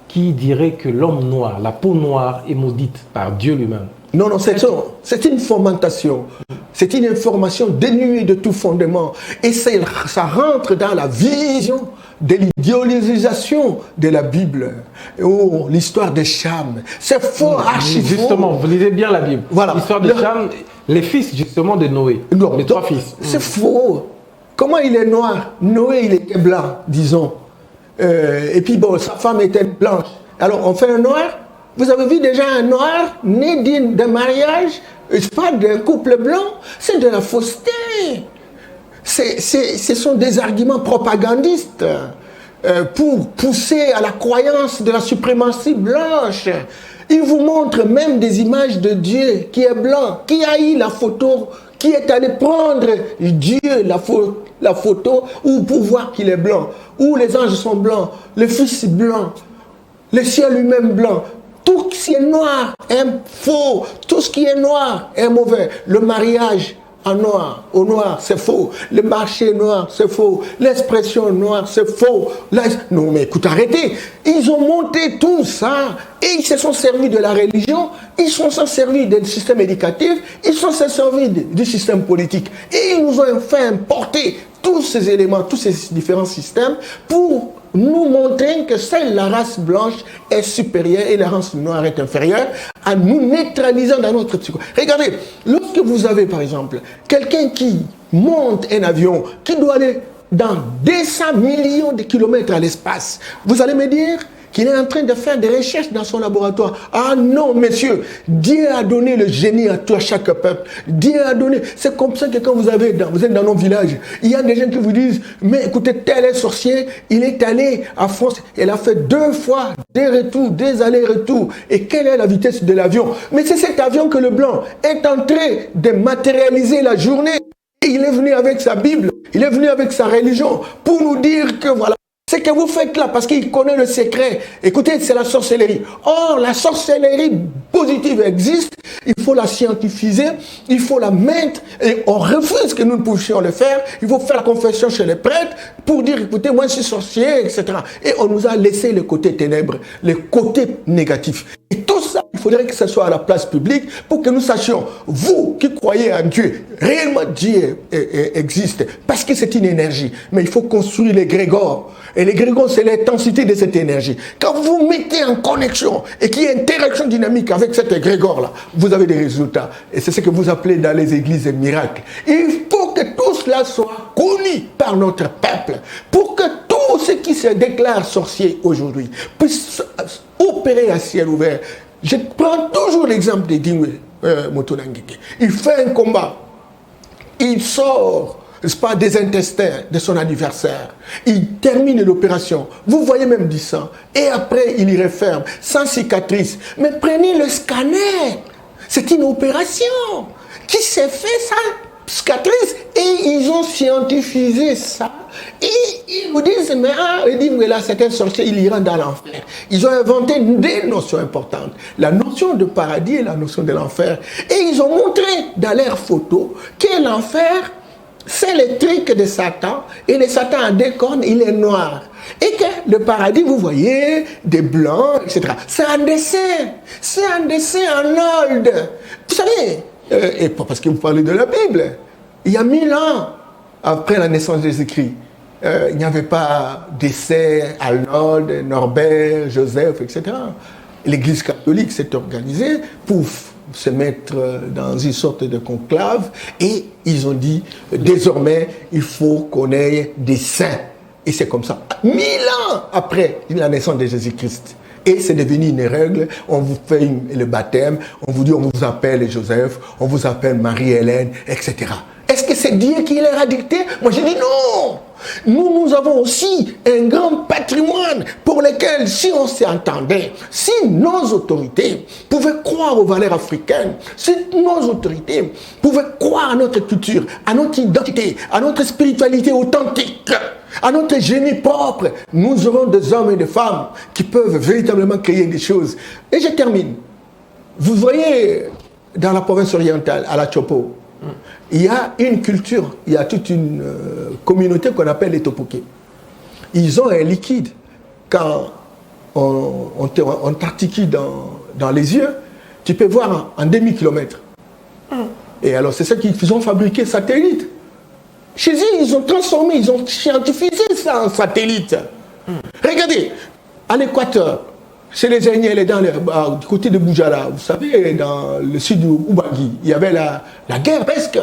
qui dirait que l'homme noir, la peau noire est maudite par Dieu lui-même. Non, non, c'est une fomentation. C'est une information dénuée de tout fondement. Et ça rentre dans la vision de l'idéalisation de la Bible. Oh, l'histoire de Cham. C'est faux, archi faux. Justement, vous lisez bien la Bible. Voilà. L'histoire de Cham, les fils justement de Noé. Non, les 3 fils. C'est faux. Comment il est noir? Noé, il était blanc, disons. Et puis bon, sa femme était blanche. Alors on fait un noir. Vous avez vu déjà un noir né d'un mariage, pas d'un couple blanc, c'est de la fausseté. Ce sont des arguments propagandistes pour pousser à la croyance de la suprématie blanche. Ils vous montrent même des images de Dieu qui est blanc, qui a eu la photo, qui est allé prendre Dieu, la photo, ou pour voir qu'il est blanc, où les anges sont blancs, le Fils blanc, le ciel lui-même blanc. Tout ce qui est noir est faux. Tout ce qui est noir est mauvais. Le mariage en noir, au noir, c'est faux. Le marché noir, c'est faux. L'expression noire, c'est faux. Non, mais écoute, arrêtez. Ils ont monté tout ça et ils se sont servis de la religion, ils se sont servis du système éducatif, ils se sont servis du système politique. Et ils nous ont fait importer tous ces éléments, tous ces différents systèmes pour nous montrer que seule la race blanche est supérieure et la race noire est inférieure, en nous neutralisant dans notre psycho. Regardez, lorsque vous avez par exemple quelqu'un qui monte un avion, qui doit aller dans 200 millions de kilomètres à l'espace, vous allez me dire qu'il est en train de faire des recherches dans son laboratoire. Ah non, messieurs, Dieu a donné le génie à chaque peuple. Dieu a donné. C'est comme ça que quand vous êtes dans nos villages, il y a des gens qui vous disent, mais écoutez, tel est sorcier, il est allé à France, il a fait 2 fois des retours, des allers-retours. Et quelle est la vitesse de l'avion? Mais c'est cet avion que le blanc est en train de matérialiser la journée. Et il est venu avec sa Bible, il est venu avec sa religion pour nous dire que voilà, ce que vous faites là, parce qu'il connaît le secret. Écoutez, c'est la sorcellerie. Or, la sorcellerie positive existe. Il faut la scientifiser, il faut la mettre. Et on refuse que nous ne puissions le faire. Il faut faire la confession chez les prêtres pour dire, écoutez, moi je suis sorcier, etc. Et on nous a laissé le côté ténèbres, le côté négatif. Et tout ça, il faudrait que ce soit à la place publique pour que nous sachions, vous qui croyez en Dieu, réellement Dieu existe, parce que c'est une énergie. Mais il faut construire les grégores. Et les grégores, c'est l'intensité de cette énergie. Quand vous mettez en connexion et qu'il y a une interaction dynamique avec cet égrégore-là, vous avez des résultats. Et c'est ce que vous appelez dans les églises des miracles. Il faut que tout cela soit connu par notre peuple, pour que tous ceux qui se déclarent sorciers aujourd'hui puissent opérer à ciel ouvert. Je prends toujours l'exemple de Dingwe Motonangeke. Il fait un combat. Il sort, n'est-ce pas, des intestins de son adversaire. Il termine l'opération. Vous voyez même du sang. Et après, il y referme, sans cicatrice. Mais prenez le scanner. C'est une opération qui s'est fait sans cicatrice. Et ils ont scientifisé ça. Et ils vous disent, mais il dit, mais là, c'est un sorcier, il ira dans l'enfer. Ils ont inventé des notions importantes. La notion de paradis et la notion de l'enfer. Et ils ont montré dans leurs photos que l'enfer, c'est le truc de Satan. Et le Satan a 2 cornes, il est noir. Et que le paradis, vous voyez, des blancs, etc. C'est un dessin. C'est un dessin en old. Vous savez, et pas parce que vous parlez de la Bible. Il y a 1000 ans, après la naissance de Jésus-Christ, il n'y avait pas d'essai, Arnold, Norbert, Joseph, etc. L'Église catholique s'est organisée pour se mettre dans une sorte de conclave et ils ont dit, désormais, il faut qu'on ait des saints. Et c'est comme ça. 1000 ans après la naissance de Jésus-Christ. Et c'est devenu une règle, on vous fait le baptême, on vous dit, on vous appelle Joseph, on vous appelle Marie-Hélène, etc. Est-ce que c'est Dieu qui leur a dicté? Moi je dis non. Nous avons aussi un grand patrimoine pour lequel, si on s'entendait, si nos autorités pouvaient croire aux valeurs africaines, si nos autorités pouvaient croire à notre culture, à notre identité, à notre spiritualité authentique, à notre génie propre, nous aurons des hommes et des femmes qui peuvent véritablement créer des choses. Et je termine. Vous voyez, dans la province orientale, à la Chopo, il y a une culture, il y a toute une communauté qu'on appelle les Topoké. Ils ont un liquide. Quand on t'articule dans les yeux, tu peux voir en demi-kilomètre. Et alors, c'est ça qu'ils ont fabriqué satellite. Chez eux, ils ont transformé, ils ont scientifisé ça en satellite. Regardez, à l'équateur, chez les Agnelles, du côté de Boujala, vous savez, dans le sud d'Oubangui, il y avait la guerre presque.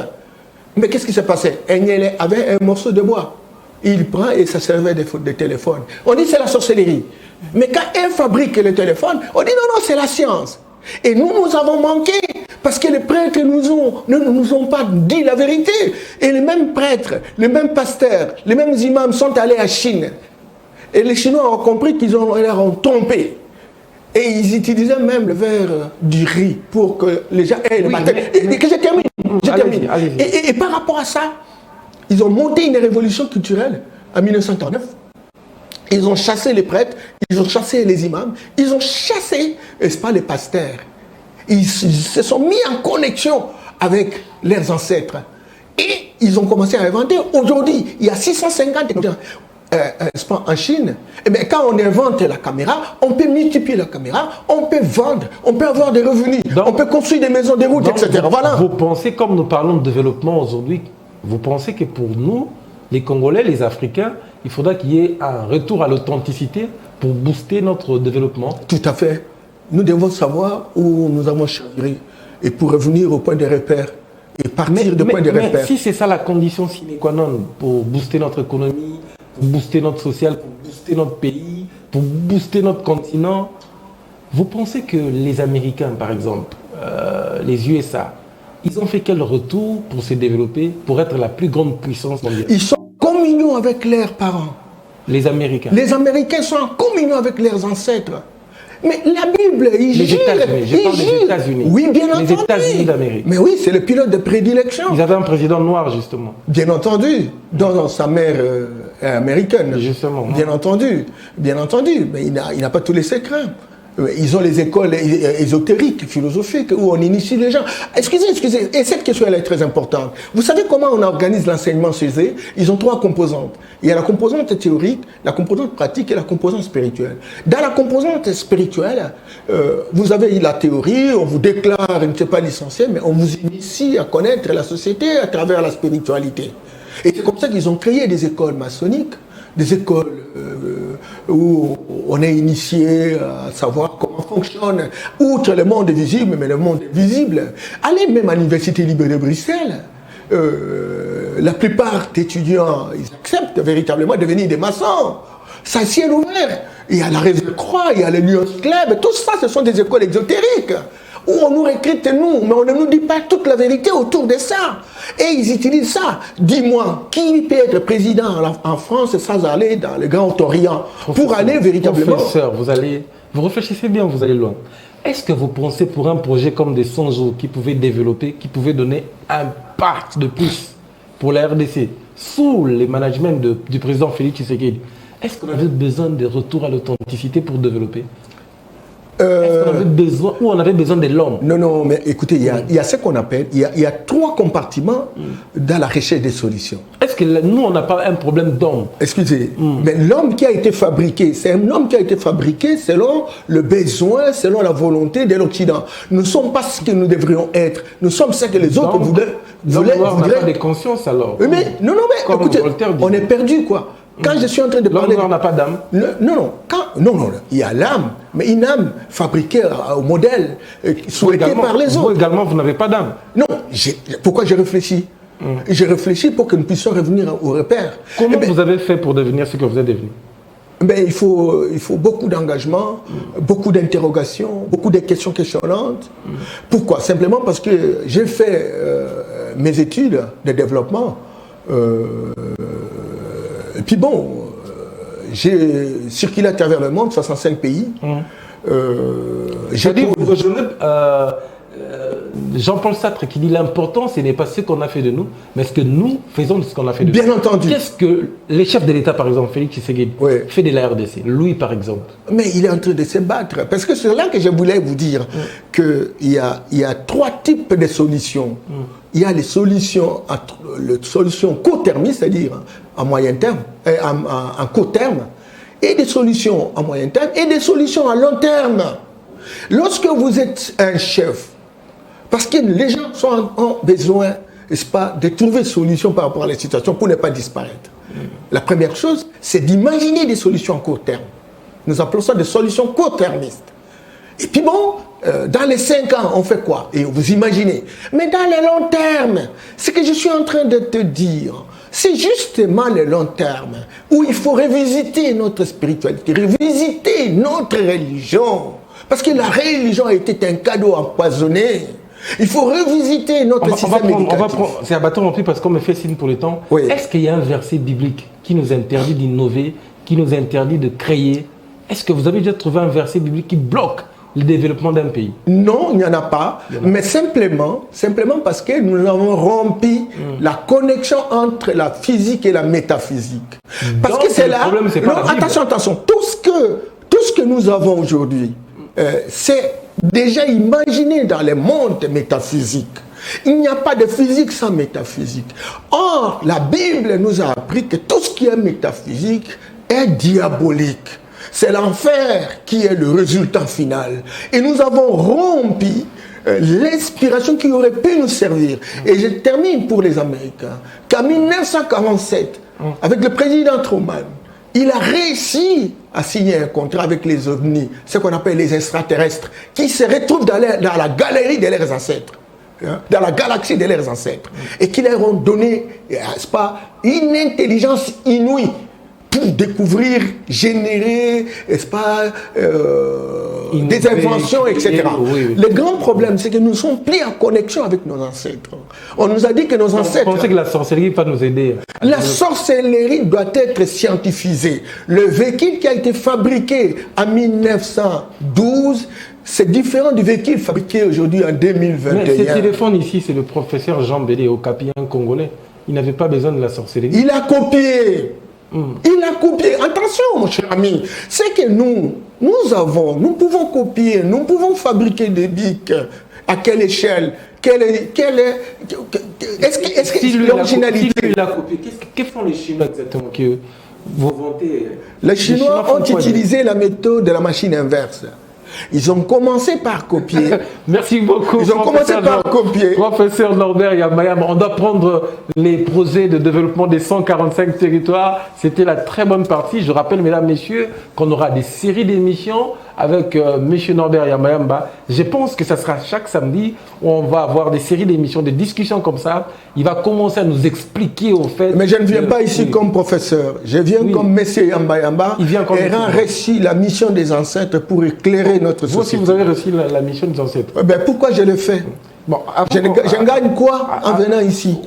Mais qu'est-ce qui s'est passé? Agnelle avait un morceau de bois. Il prend et ça servait de téléphone. On dit c'est la sorcellerie. Mais quand elle fabrique le téléphone, on dit non, c'est la science. Et nous avons manqué parce que les prêtres ne nous ont pas dit la vérité. Et les mêmes prêtres, les mêmes pasteurs, les mêmes imams sont allés à Chine. Et les Chinois ont compris qu'ils leur ont trompé. Et ils utilisaient même le verre du riz pour que les gens aient le matin. Et que je termine. Et par rapport à ça, ils ont monté une révolution culturelle en 1939. Ils ont chassé les prêtres, ils ont chassé les imams, ils ont chassé, n'est-ce pas, les pasteurs. Ils se sont mis en connexion avec leurs ancêtres. Et ils ont commencé à inventer. Aujourd'hui, il y a 650 en Chine. Et bien, quand on invente la caméra, on peut multiplier la caméra, on peut vendre, on peut avoir des revenus, on peut construire des maisons, des routes, etc. Voilà. Vous pensez, comme nous parlons de développement aujourd'hui, vous pensez que pour nous, les Congolais, les Africains, il faudra qu'il y ait un retour à l'authenticité pour booster notre développement? Tout à fait. Nous devons savoir où nous avons chaviré et pour revenir au point de repère et partir de point de repère. Mais si c'est ça la condition sine qua non pour booster notre économie, pour booster notre social, pour booster notre pays, pour booster notre continent, vous pensez que les Américains, par exemple, les USA, ils ont fait quel retour pour se développer, pour être la plus grande puissance mondiale? Ils sont en communion avec leurs parents. Les Américains. Les Américains sont en communion avec leurs ancêtres. Mais la Bible, ils les États-Unis, je parle des États-Unis. Oui, bien entendu. Les États-Unis d'Amérique. Mais oui, c'est le pilote de prédilection. Ils avaient un président noir, justement. Bien entendu. Dont sa mère est américaine. Justement. Bien entendu. Bien entendu. Mais il n'a pas tous les secrets. Ils ont les écoles ésotériques, philosophiques, où on initie les gens. Excusez. Et cette question, elle est très importante. Vous savez comment on organise l'enseignement chez eux? Ils ont 3 composantes. Il y a la composante théorique, la composante pratique et la composante spirituelle. Dans la composante spirituelle, vous avez la théorie, on vous déclare, je ne sais pas licencié, mais on vous initie à connaître la société à travers la spiritualité. Et c'est comme ça qu'ils ont créé des écoles maçonniques, des écoles où on est initié à savoir comment fonctionne, outre le monde visible, mais le monde invisible. Allez même à l'Université libre de Bruxelles, la plupart d'étudiants, ils acceptent véritablement de devenir des maçons. Ça est ciel ouvert. Il y a la Réseau Croix, il y a le Lions Club, tout ça, ce sont des écoles exotériques où on nous recrute nous, mais on ne nous dit pas toute la vérité autour de ça. Et ils utilisent ça. Dis-moi, qui peut être président en France sans aller dans le Grand Orient pour aller véritablement... Professeur, vous réfléchissez bien, vous allez loin. Est-ce que vous pensez pour un projet comme des 100 jours qui pouvait développer, qui pouvait donner un pas de plus pour la RDC, sous le management du président Félix Tshisekedi, est-ce qu'on avait besoin de retour à l'authenticité pour développer? Est-ce qu'on avait besoin, ou on avait besoin de l'homme? Non, mais écoutez, il y a ce qu'on appelle, il y a 3 compartiments dans la recherche des solutions. Est-ce que nous, on n'a pas un problème d'homme? Excusez, mais l'homme qui a été fabriqué, c'est un homme qui a été fabriqué selon le besoin, selon la volonté de l'Occident. Nous ne sommes pas ce que nous devrions être. Nous sommes ce que les autres voudraient. On n'a pas de conscience alors. Mais non, mais écoutez, on est perdu quoi. Quand je suis en train de parler... L'homme n'a pas d'âme. Non, il y a l'âme, mais une âme fabriquée au modèle, souhaité par les autres. Vous également, vous n'avez pas d'âme. Non, pourquoi je réfléchis? Je réfléchis pour que nous puissions revenir au repère. Comment vous avez fait pour devenir ce que vous êtes devenu? Il faut beaucoup d'engagement, beaucoup d'interrogations, beaucoup de questions questionnantes. Pourquoi? Simplement parce que j'ai fait mes études de développement. Et puis bon, j'ai circulé à travers le monde, 65 pays. Jean-Paul Sartre qui dit l'important, ce n'est pas ce qu'on a fait de nous, mais ce que nous faisons de ce qu'on a fait de nous. Bien entendu. Qu'est-ce que les chefs de l'État, par exemple, Félix Tshisekedi, fait de la RDC? Lui, par exemple. Mais il est en train de se battre. Parce que c'est là que je voulais vous dire qu'il y a 3 types de solutions. Il y a les solutions court-termistes, c'est-à-dire à moyen terme, en court terme. et des solutions à moyen terme et des solutions à long terme. Lorsque vous êtes un chef, parce que les gens ont besoin, n'est-ce pas, de trouver des solutions par rapport à la situation pour ne pas disparaître. La première chose, c'est d'imaginer des solutions à court terme. Nous appelons ça des solutions court-termistes. Et puis bon, dans les 5 ans, on fait quoi? Et vous imaginez. Mais dans les longs termes, ce que je suis en train de te dire, c'est justement le long terme où il faut revisiter notre spiritualité, revisiter notre religion. Parce que la religion a été un cadeau empoisonné. Il faut revisiter notre système éducatif. C'est un bâton rempli parce qu'on me fait signe pour le temps. Oui. Est-ce qu'il y a un verset biblique qui nous interdit d'innover, qui nous interdit de créer? Est-ce que vous avez déjà trouvé un verset biblique qui bloque le développement d'un pays? Non, il n'y en a pas. Mais simplement parce que nous avons rompu la connexion entre la physique et la métaphysique. Parce que c'est là... Problème, c'est pas la Bible. Attention. Tout ce que nous avons aujourd'hui, c'est déjà imaginé dans le monde métaphysique. Il n'y a pas de physique sans métaphysique. Or, la Bible nous a appris que tout ce qui est métaphysique est diabolique. C'est l'enfer qui est le résultat final. Et nous avons rompu l'inspiration qui aurait pu nous servir. Et je termine pour les Américains qu'en 1947, avec le président Truman, il a réussi à signer un contrat avec les ovnis, ce qu'on appelle les extraterrestres, qui se retrouvent dans la galerie de leurs ancêtres, dans la galaxie de leurs ancêtres, et qui leur ont donné, n'est-ce pas, une intelligence inouïe pour découvrir, générer, n'est-ce pas, des inventions, etc. Oui. Le grand problème, c'est que nous ne sommes plus en connexion avec nos ancêtres. On nous a dit que nos ancêtres... Vous pensez que la sorcellerie va nous aider? La sorcellerie doit être scientifisée. Le véhicule qui a été fabriqué en 1912, c'est différent du véhicule fabriqué aujourd'hui en 2021. Mais ce téléphone ici, c'est le professeur Jean Bélé, au Capien congolais. Il n'avait pas besoin de la sorcellerie. Il a copié. Il a copié. Attention, mon cher ami. C'est que nous pouvons copier, nous pouvons fabriquer des bics. À quelle échelle? Est-ce que l'originalité... Si lui, il a copié, que font les Chinois exactement que vous vantez? Les Chinois ont utilisé la méthode de la machine inverse. Ils ont commencé par copier. Merci beaucoup. Ils ont commencé par copier. Professeur Norbert Yamayama, on doit prendre les projets de développement des 145 territoires. C'était la très bonne partie. Je rappelle, mesdames, messieurs, qu'on aura des séries d'émissions avec monsieur Norbert Yamayamba. Je pense que ça sera chaque samedi où on va avoir des séries d'émissions, des discussions comme ça. Il va commencer à nous expliquer au fait... Mais je ne viens pas ici comme professeur. Je viens comme monsieur Yamba ayant reçu la mission des ancêtres pour éclairer notre société. Vous aussi, vous avez reçu la mission des ancêtres. Pourquoi je le fais? Bon, je gagne quoi en venant ici?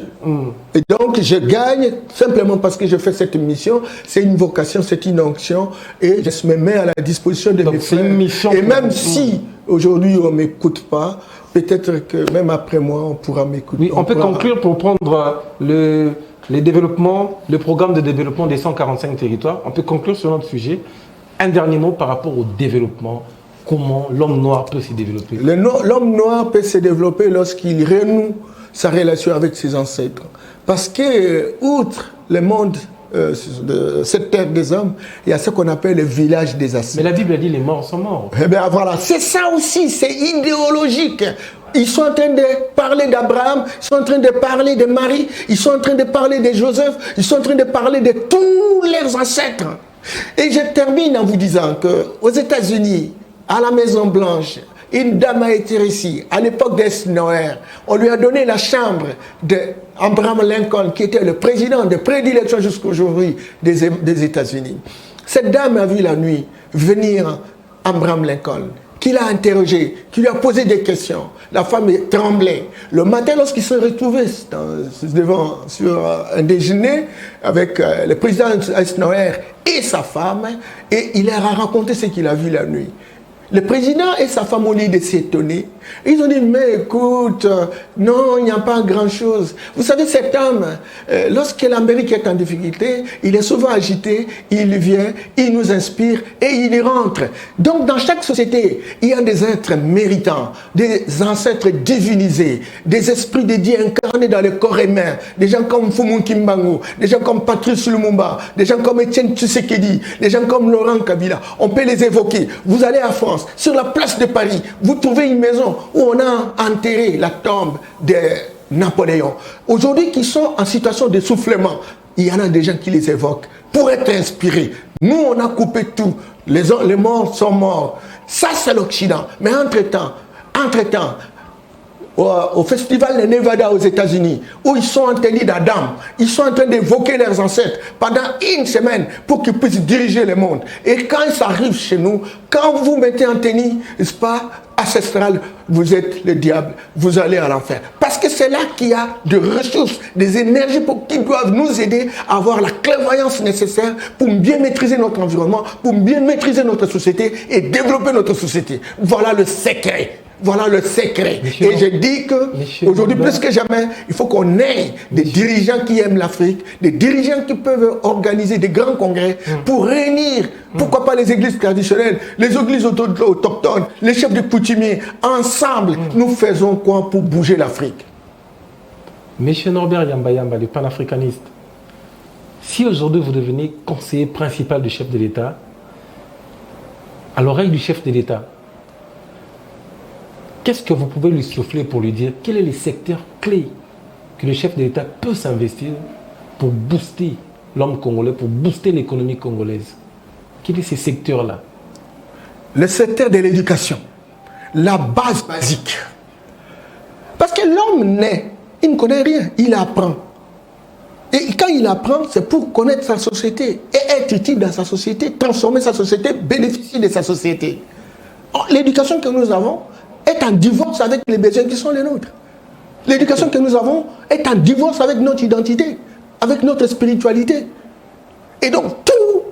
Et donc, je gagne simplement parce que je fais cette mission. C'est une vocation, c'est une onction. Et je me mets à la disposition de mes frères. Et même si aujourd'hui on ne m'écoute pas, peut-être que même après moi, on pourra m'écouter. Oui, on peut conclure pour prendre le programme de développement des 145 territoires. On peut conclure sur notre sujet. Un dernier mot par rapport au développement. Comment l'homme noir peut se développer? L'homme noir peut se développer lorsqu'il renoue sa relation avec ses ancêtres. Parce que, outre le monde de cette terre des hommes, il y a ce qu'on appelle le village des ancêtres. Mais la Bible a dit les morts sont morts. Eh bien voilà, c'est ça aussi, c'est idéologique. Ils sont en train de parler d'Abraham, ils sont en train de parler de Marie, ils sont en train de parler de Joseph, ils sont en train de parler de tous leurs ancêtres. Et je termine en vous disant qu'aux États-Unis, à la Maison Blanche, une dame a été ici, à l'époque d'Eisenhower. On lui a donné la chambre d'Abraham Lincoln, qui était le président de prédilection jusqu'à aujourd'hui des États-Unis. Cette dame a vu la nuit venir Abraham Lincoln, qui l'a interrogé, qui lui a posé des questions. La femme tremblait. Le matin, lorsqu'il se retrouvait sur un déjeuner avec le président Eisenhower et sa femme, et il leur a raconté ce qu'il a vu la nuit. Le président et sa femme, au lieu de s'étonner, ils ont dit, mais écoute, non, il n'y a pas grand-chose. Vous savez, cet homme, lorsque l'Amérique est en difficulté, il est souvent agité, il vient, il nous inspire et il y rentre. Donc, dans chaque société, il y a des êtres méritants, des ancêtres divinisés, des esprits de Dieu incarnés dans le corps humain, des gens comme Fumu Kimbangu, des gens comme Patrice Lumumba, des gens comme Etienne Tshisekedi, des gens comme Laurent Kabila. On peut les évoquer. Vous allez à France, sur la place de Paris, vous trouvez une maison où on a enterré la tombe de Napoléon. Aujourd'hui, qui sont en situation d'essoufflement, il y en a des gens qui les évoquent pour être inspirés. Nous, on a coupé tout. Les morts sont morts. Ça, c'est l'Occident. Mais entre-temps, au festival de Nevada aux États-Unis, où ils sont en tenue d'Adam, ils sont en train d'évoquer leurs ancêtres pendant une semaine pour qu'ils puissent diriger le monde. Et quand ça arrive chez nous, quand vous mettez en tenue, n'est-ce pas, ancestral, vous êtes le diable, vous allez à l'enfer. Parce que c'est là qu'il y a des ressources, des énergies qui doivent nous aider à avoir la clairvoyance nécessaire pour bien maîtriser notre environnement, pour bien maîtriser notre société et développer notre société. Voilà le secret. Voilà le secret. Et je dis qu'aujourd'hui, plus que jamais, il faut qu'on ait des dirigeants qui aiment l'Afrique, des dirigeants qui peuvent organiser des grands congrès pour réunir, pourquoi pas les églises traditionnelles, les églises autochtones, les chefs de coutumiers. Ensemble, nous faisons quoi pour bouger l'Afrique? Monsieur Norbert Yamba, le panafricaniste, si aujourd'hui vous devenez conseiller principal du chef de l'État, à l'oreille du chef de l'État, qu'est-ce que vous pouvez lui souffler pour lui dire quels sont les secteurs clés que le chef de l'État peut s'investir pour booster l'homme congolais, pour booster l'économie congolaise? Quels sont ces secteurs-là? Le secteur de l'éducation, la base basique. Parce que l'homme naît, il ne connaît rien, il apprend. Et quand il apprend, c'est pour connaître sa société et être utile dans sa société, transformer sa société, bénéficier de sa société. L'éducation que nous avons est en divorce avec les besoins qui sont les nôtres. L'éducation que nous avons est en divorce avec notre identité, avec notre spiritualité. Et donc, tout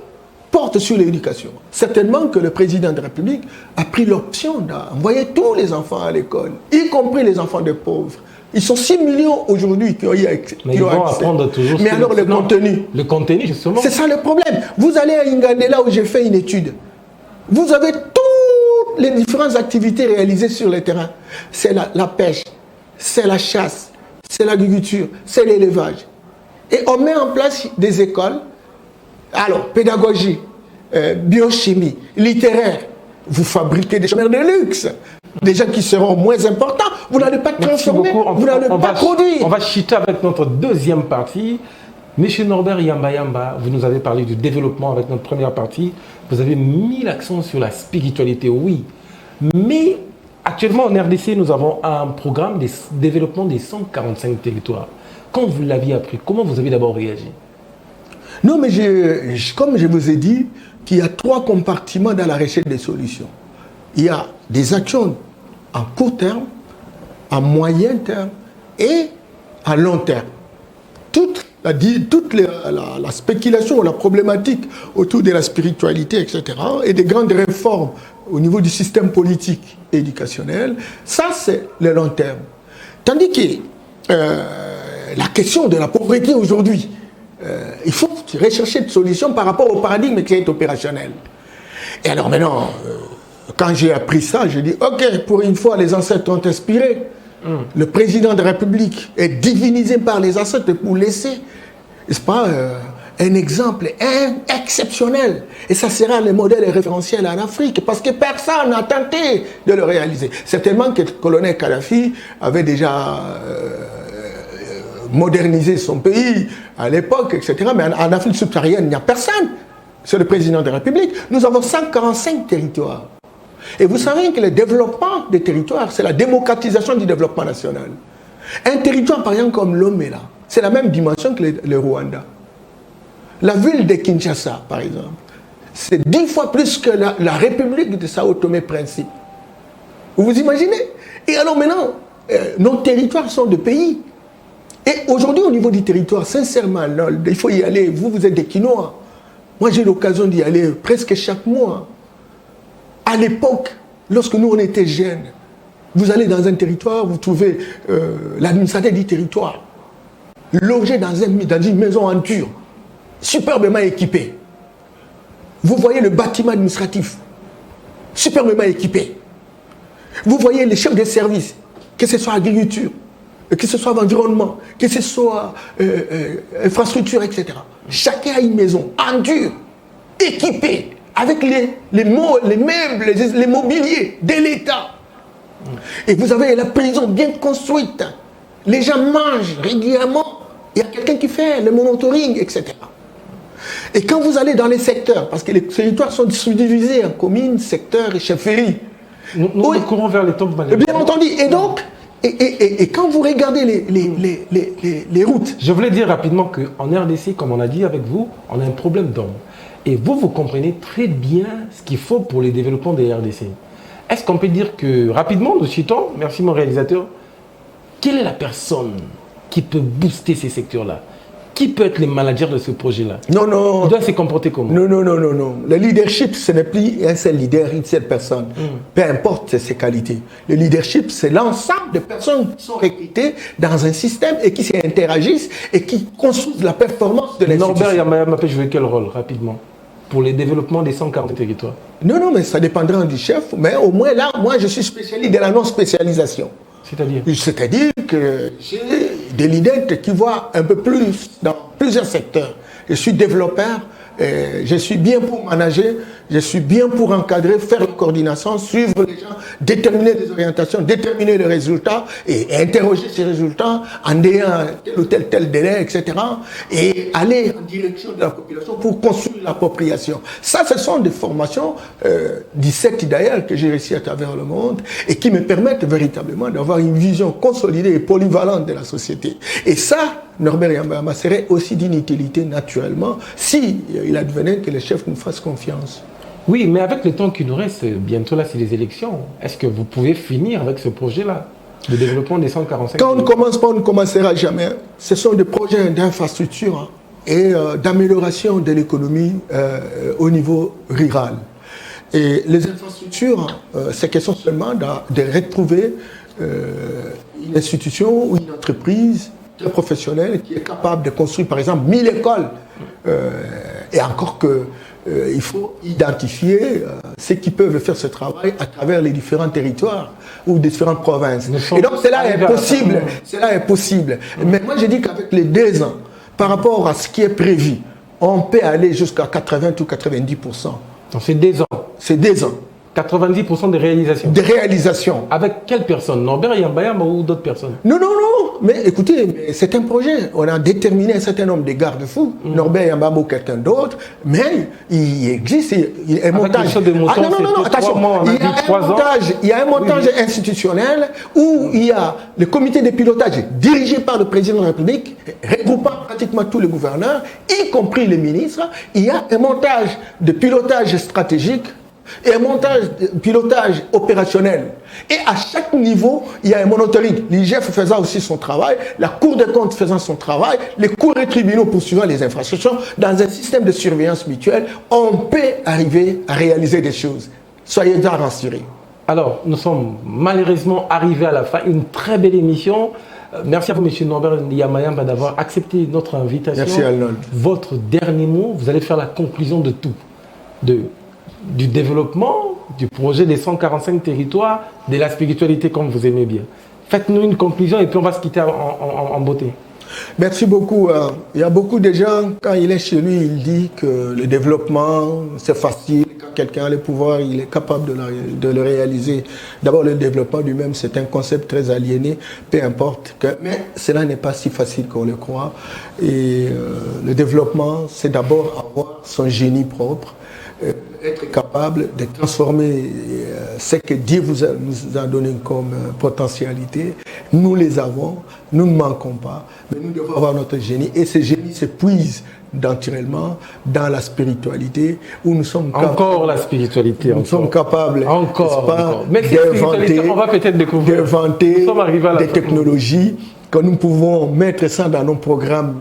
porte sur l'éducation. Certainement que le président de la République a pris l'option d'envoyer tous les enfants à l'école, y compris les enfants des pauvres. Ils sont 6 millions aujourd'hui qui ont eu accès. Mais ils vont apprendre toujours. Mais alors le contenu. Le contenu, justement. C'est ça le problème. Vous allez à Ingandela où j'ai fait une étude. Vous avez toutes les différentes activités réalisées sur le terrain. C'est la pêche, c'est la chasse, c'est l'agriculture, c'est l'élevage. Et on met en place des écoles. Alors, pédagogie, biochimie, littéraire. Vous fabriquez des chômeurs de luxe. Des gens qui seront moins importants. Vous n'allez pas transformer, vous n'allez pas produire. On va chuter avec notre deuxième partie. Monsieur Norbert Yamba, vous nous avez parlé du développement avec notre première partie. Vous avez mis l'accent sur la spiritualité, oui. Mais actuellement en RDC, nous avons un programme de développement des 145 territoires. Quand vous l'aviez appris, comment vous avez d'abord réagi? Non, mais comme je vous ai dit, qu'il y a 3 compartiments dans la recherche des solutions. Il y a des actions à court terme, à moyen terme et à long terme. Toute la spéculation, la problématique autour de la spiritualité, etc., et des grandes réformes au niveau du système politique et éducationnel, ça c'est le long terme. Tandis que la question de la pauvreté aujourd'hui, il faut rechercher des solutions par rapport au paradigme qui est opérationnel. Et alors maintenant, quand j'ai appris ça, je dis, ok, pour une fois, les ancêtres ont inspiré. Le président de la République est divinisé par les ancêtres pour laisser, n'est-ce pas, un exemple exceptionnel. Et ça sera le modèle référentiel en Afrique, parce que personne n'a tenté de le réaliser. Certainement que le colonel Kadhafi avait déjà modernisé son pays à l'époque, etc. Mais en Afrique subsaharienne, il n'y a personne. C'est le président de la République. Nous avons 145 territoires. Et vous savez que le développement des territoires, c'est la démocratisation du développement national. Un territoire, par exemple, comme Lomé, c'est la même dimension que le Rwanda. La ville de Kinshasa, par exemple, c'est 10 fois plus que la République de Sao Tomé-Principe. Vous vous imaginez? Et alors maintenant, nos territoires sont des pays. Et aujourd'hui, au niveau du territoire, sincèrement, il faut y aller. Vous êtes des Quinois. Moi, j'ai l'occasion d'y aller presque chaque mois. À l'époque, lorsque nous on était jeunes, vous allez dans un territoire, vous trouvez l'administrateur du territoire, logé dans une maison en dur, superbement équipée. Vous voyez le bâtiment administratif, superbement équipé. Vous voyez les chefs de service, que ce soit agriculture, que ce soit environnement, que ce soit infrastructure, etc. Chacun a une maison en dur, équipée, avec les meubles, les mobiliers de l'État. Et vous avez la prison bien construite. Les gens mangent régulièrement. Il y a quelqu'un qui fait le monitoring, etc. Et quand vous allez dans les secteurs, parce que les territoires sont subdivisés en communes, secteurs et chefferies. Nous courons vers les temps. Bien entendu. Et donc, et quand vous regardez les routes... Je voulais dire rapidement qu'en RDC, comme on a dit avec vous, on a un problème d'hommes. Et vous comprenez très bien ce qu'il faut pour le développement des RDC. Est-ce qu'on peut dire que, rapidement, nous citons, merci mon réalisateur, quelle est la personne qui peut booster ces secteurs-là? Qui peut être le manager de ce projet-là? Non. Il doit se comporter comment? Non. Le leadership, ce n'est plus un seul leader, une seule personne. Peu importe ses qualités. Le leadership, c'est l'ensemble de personnes qui sont recrutées dans un système et qui s'interagissent et qui construisent la performance de l'institution. Norbert Yamayama peut jouer quel rôle, rapidement, pour le développement des 140 territoires? Non, mais ça dépendra du chef. Mais au moins là, moi, je suis spécialiste de la non-spécialisation. C'est-à-dire que j'ai des leaders qui voient un peu plus dans plusieurs secteurs. Je suis développeur, je suis bien pour manager, je suis bien pour encadrer, faire la coordination, suivre les gens, déterminer des orientations, déterminer les résultats et interroger ces résultats en ayant tel ou tel délai, etc. Et aller en direction de la population pour construire l'appropriation. Ça, ce sont des formations, 17 d'ailleurs, que j'ai réussi à travers le monde et qui me permettent véritablement d'avoir une vision consolidée et polyvalente de la société. Et ça, Norbert Yamayama serait aussi d'une utilité naturellement si il advenait que les chefs nous fassent confiance. Oui, mais avec le temps qui nous reste, bientôt là, c'est les élections. Est-ce que vous pouvez finir avec ce projet-là, le développement des 145? Quand on ne commence pas, on ne commencera jamais. Ce sont des projets d'infrastructure et d'amélioration de l'économie au niveau rural. Et les infrastructures, c'est question seulement de retrouver une institution ou une entreprise très professionnelle qui est capable de construire, par exemple, 1000 écoles. Et encore que il faut identifier ceux qui peuvent faire ce travail à travers les différents territoires ou différentes provinces. Et donc cela est possible. Cela est possible. Mais moi je dis qu'avec les 2 ans, par rapport à ce qui est prévu, on peut aller jusqu'à 80 ou 90%. Donc c'est 2 ans. C'est 2 ans. 90% des réalisations. Des réalisations. Avec quelle personne? Norbert Yamayama ou d'autres personnes? Non. Mais écoutez, c'est un projet. On a déterminé un certain nombre de garde-fous. Norbert Yamayama ou quelqu'un d'autre. Mais il existe un montage. Attention. Il y a un montage institutionnel où il y a le comité de pilotage dirigé par le président de la République, regroupant pratiquement tous les gouverneurs, y compris les ministres. Il y a un montage de pilotage stratégique et un pilotage opérationnel. Et à chaque niveau, il y a un monitoring. L'IGF faisant aussi son travail, la Cour des comptes faisant son travail, les cours et tribunaux poursuivant les infractions. Dans un système de surveillance mutuelle, on peut arriver à réaliser des choses. Soyez-en rassurés. Alors, nous sommes malheureusement arrivés à la fin. Une très belle émission. Merci à vous, M. Norbert Yamayama, d'avoir accepté notre invitation. Merci, Arnold. Votre dernier mot, vous allez faire la conclusion de tout. Du développement, du projet des 145 territoires, de la spiritualité comme vous aimez bien. Faites-nous une conclusion et puis on va se quitter en beauté. Merci beaucoup. Il y a beaucoup de gens, quand il est chez lui, il dit que le développement, c'est facile. Quand quelqu'un a le pouvoir, il est capable de le réaliser. D'abord, le développement lui-même, c'est un concept très aliéné, peu importe. Mais cela n'est pas si facile qu'on le croit. Et le développement, c'est d'abord avoir son génie propre. Être capable de transformer ce que Dieu nous a donné comme potentialité. Nous les avons, nous ne manquons pas, mais nous devons avoir notre génie. Et ce génie s'épuise naturellement dans la spiritualité, où nous sommes capables... Encore la spiritualité. Nous sommes capables, encore. Mais on va peut-être découvrir. D'inventer des technologies que nous pouvons mettre ça dans nos programmes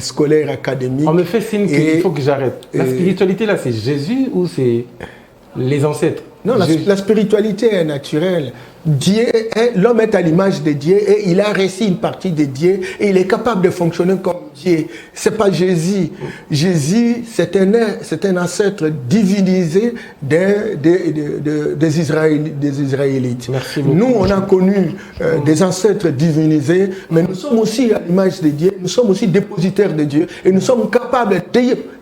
scolaire, académique. On me fait signe qu'il faut que j'arrête. La spiritualité, là, c'est Jésus ou c'est les ancêtres? Non, la spiritualité est naturelle. L'homme est à l'image de Dieu et il a réussi une partie de Dieu et il est capable de fonctionner comme Dieu. C'est pas Jésus. Jésus, c'est un ancêtre divinisé des Israélites. Merci beaucoup. Nous, on a connu des ancêtres divinisés, mais nous sommes aussi à l'image de Dieu, nous sommes aussi dépositaires de Dieu et nous sommes capables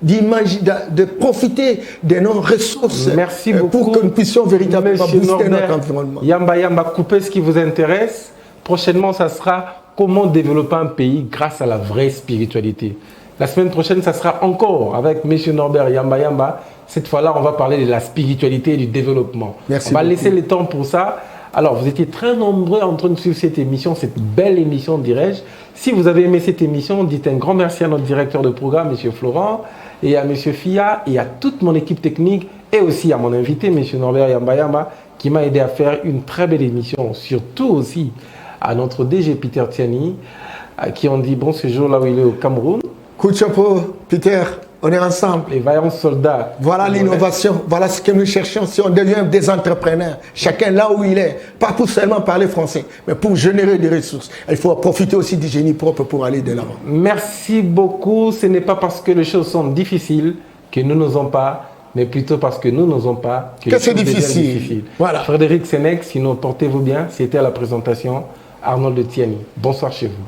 de profiter de nos ressources. Merci beaucoup. Pour que nous puissions véritablement booster notre environnement. Yamba, coupez ce qui vous intéresse. Prochainement, ça sera comment développer un pays grâce à la vraie spiritualité. La semaine prochaine, ça sera encore avec M. Norbert Yamba. Cette fois-là, on va parler de la spiritualité et du développement. Merci on va beaucoup. laisser le temps pour ça. Alors, vous étiez très nombreux en train de suivre cette émission, cette belle émission, dirais-je. Si vous avez aimé cette émission, dites un grand merci à notre directeur de programme, M. Florent, et à M. Fia, et à toute mon équipe technique, et aussi à mon invité, M. Norbert Yamba, qui m'a aidé à faire une très belle émission. Surtout aussi à notre DG Peter Tiani, à qui on dit bon séjour là où il est au Cameroun. Coup de chapeau, Peter, on est ensemble. Les vaillants soldats. Voilà l'innovation, voilà ce que nous cherchons si on devient des entrepreneurs. Chacun là où il est, pas pour seulement parler français, mais pour générer des ressources. Il faut profiter aussi du génie propre pour aller de l'avant. Merci beaucoup. Ce n'est pas parce que les choses sont difficiles que nous n'osons pas, mais plutôt parce que nous n'osons pas que c'est difficile. Voilà. Frédéric Sénèque, sinon portez-vous bien. C'était à la présentation Arnold de Tiani. Bonsoir chez vous.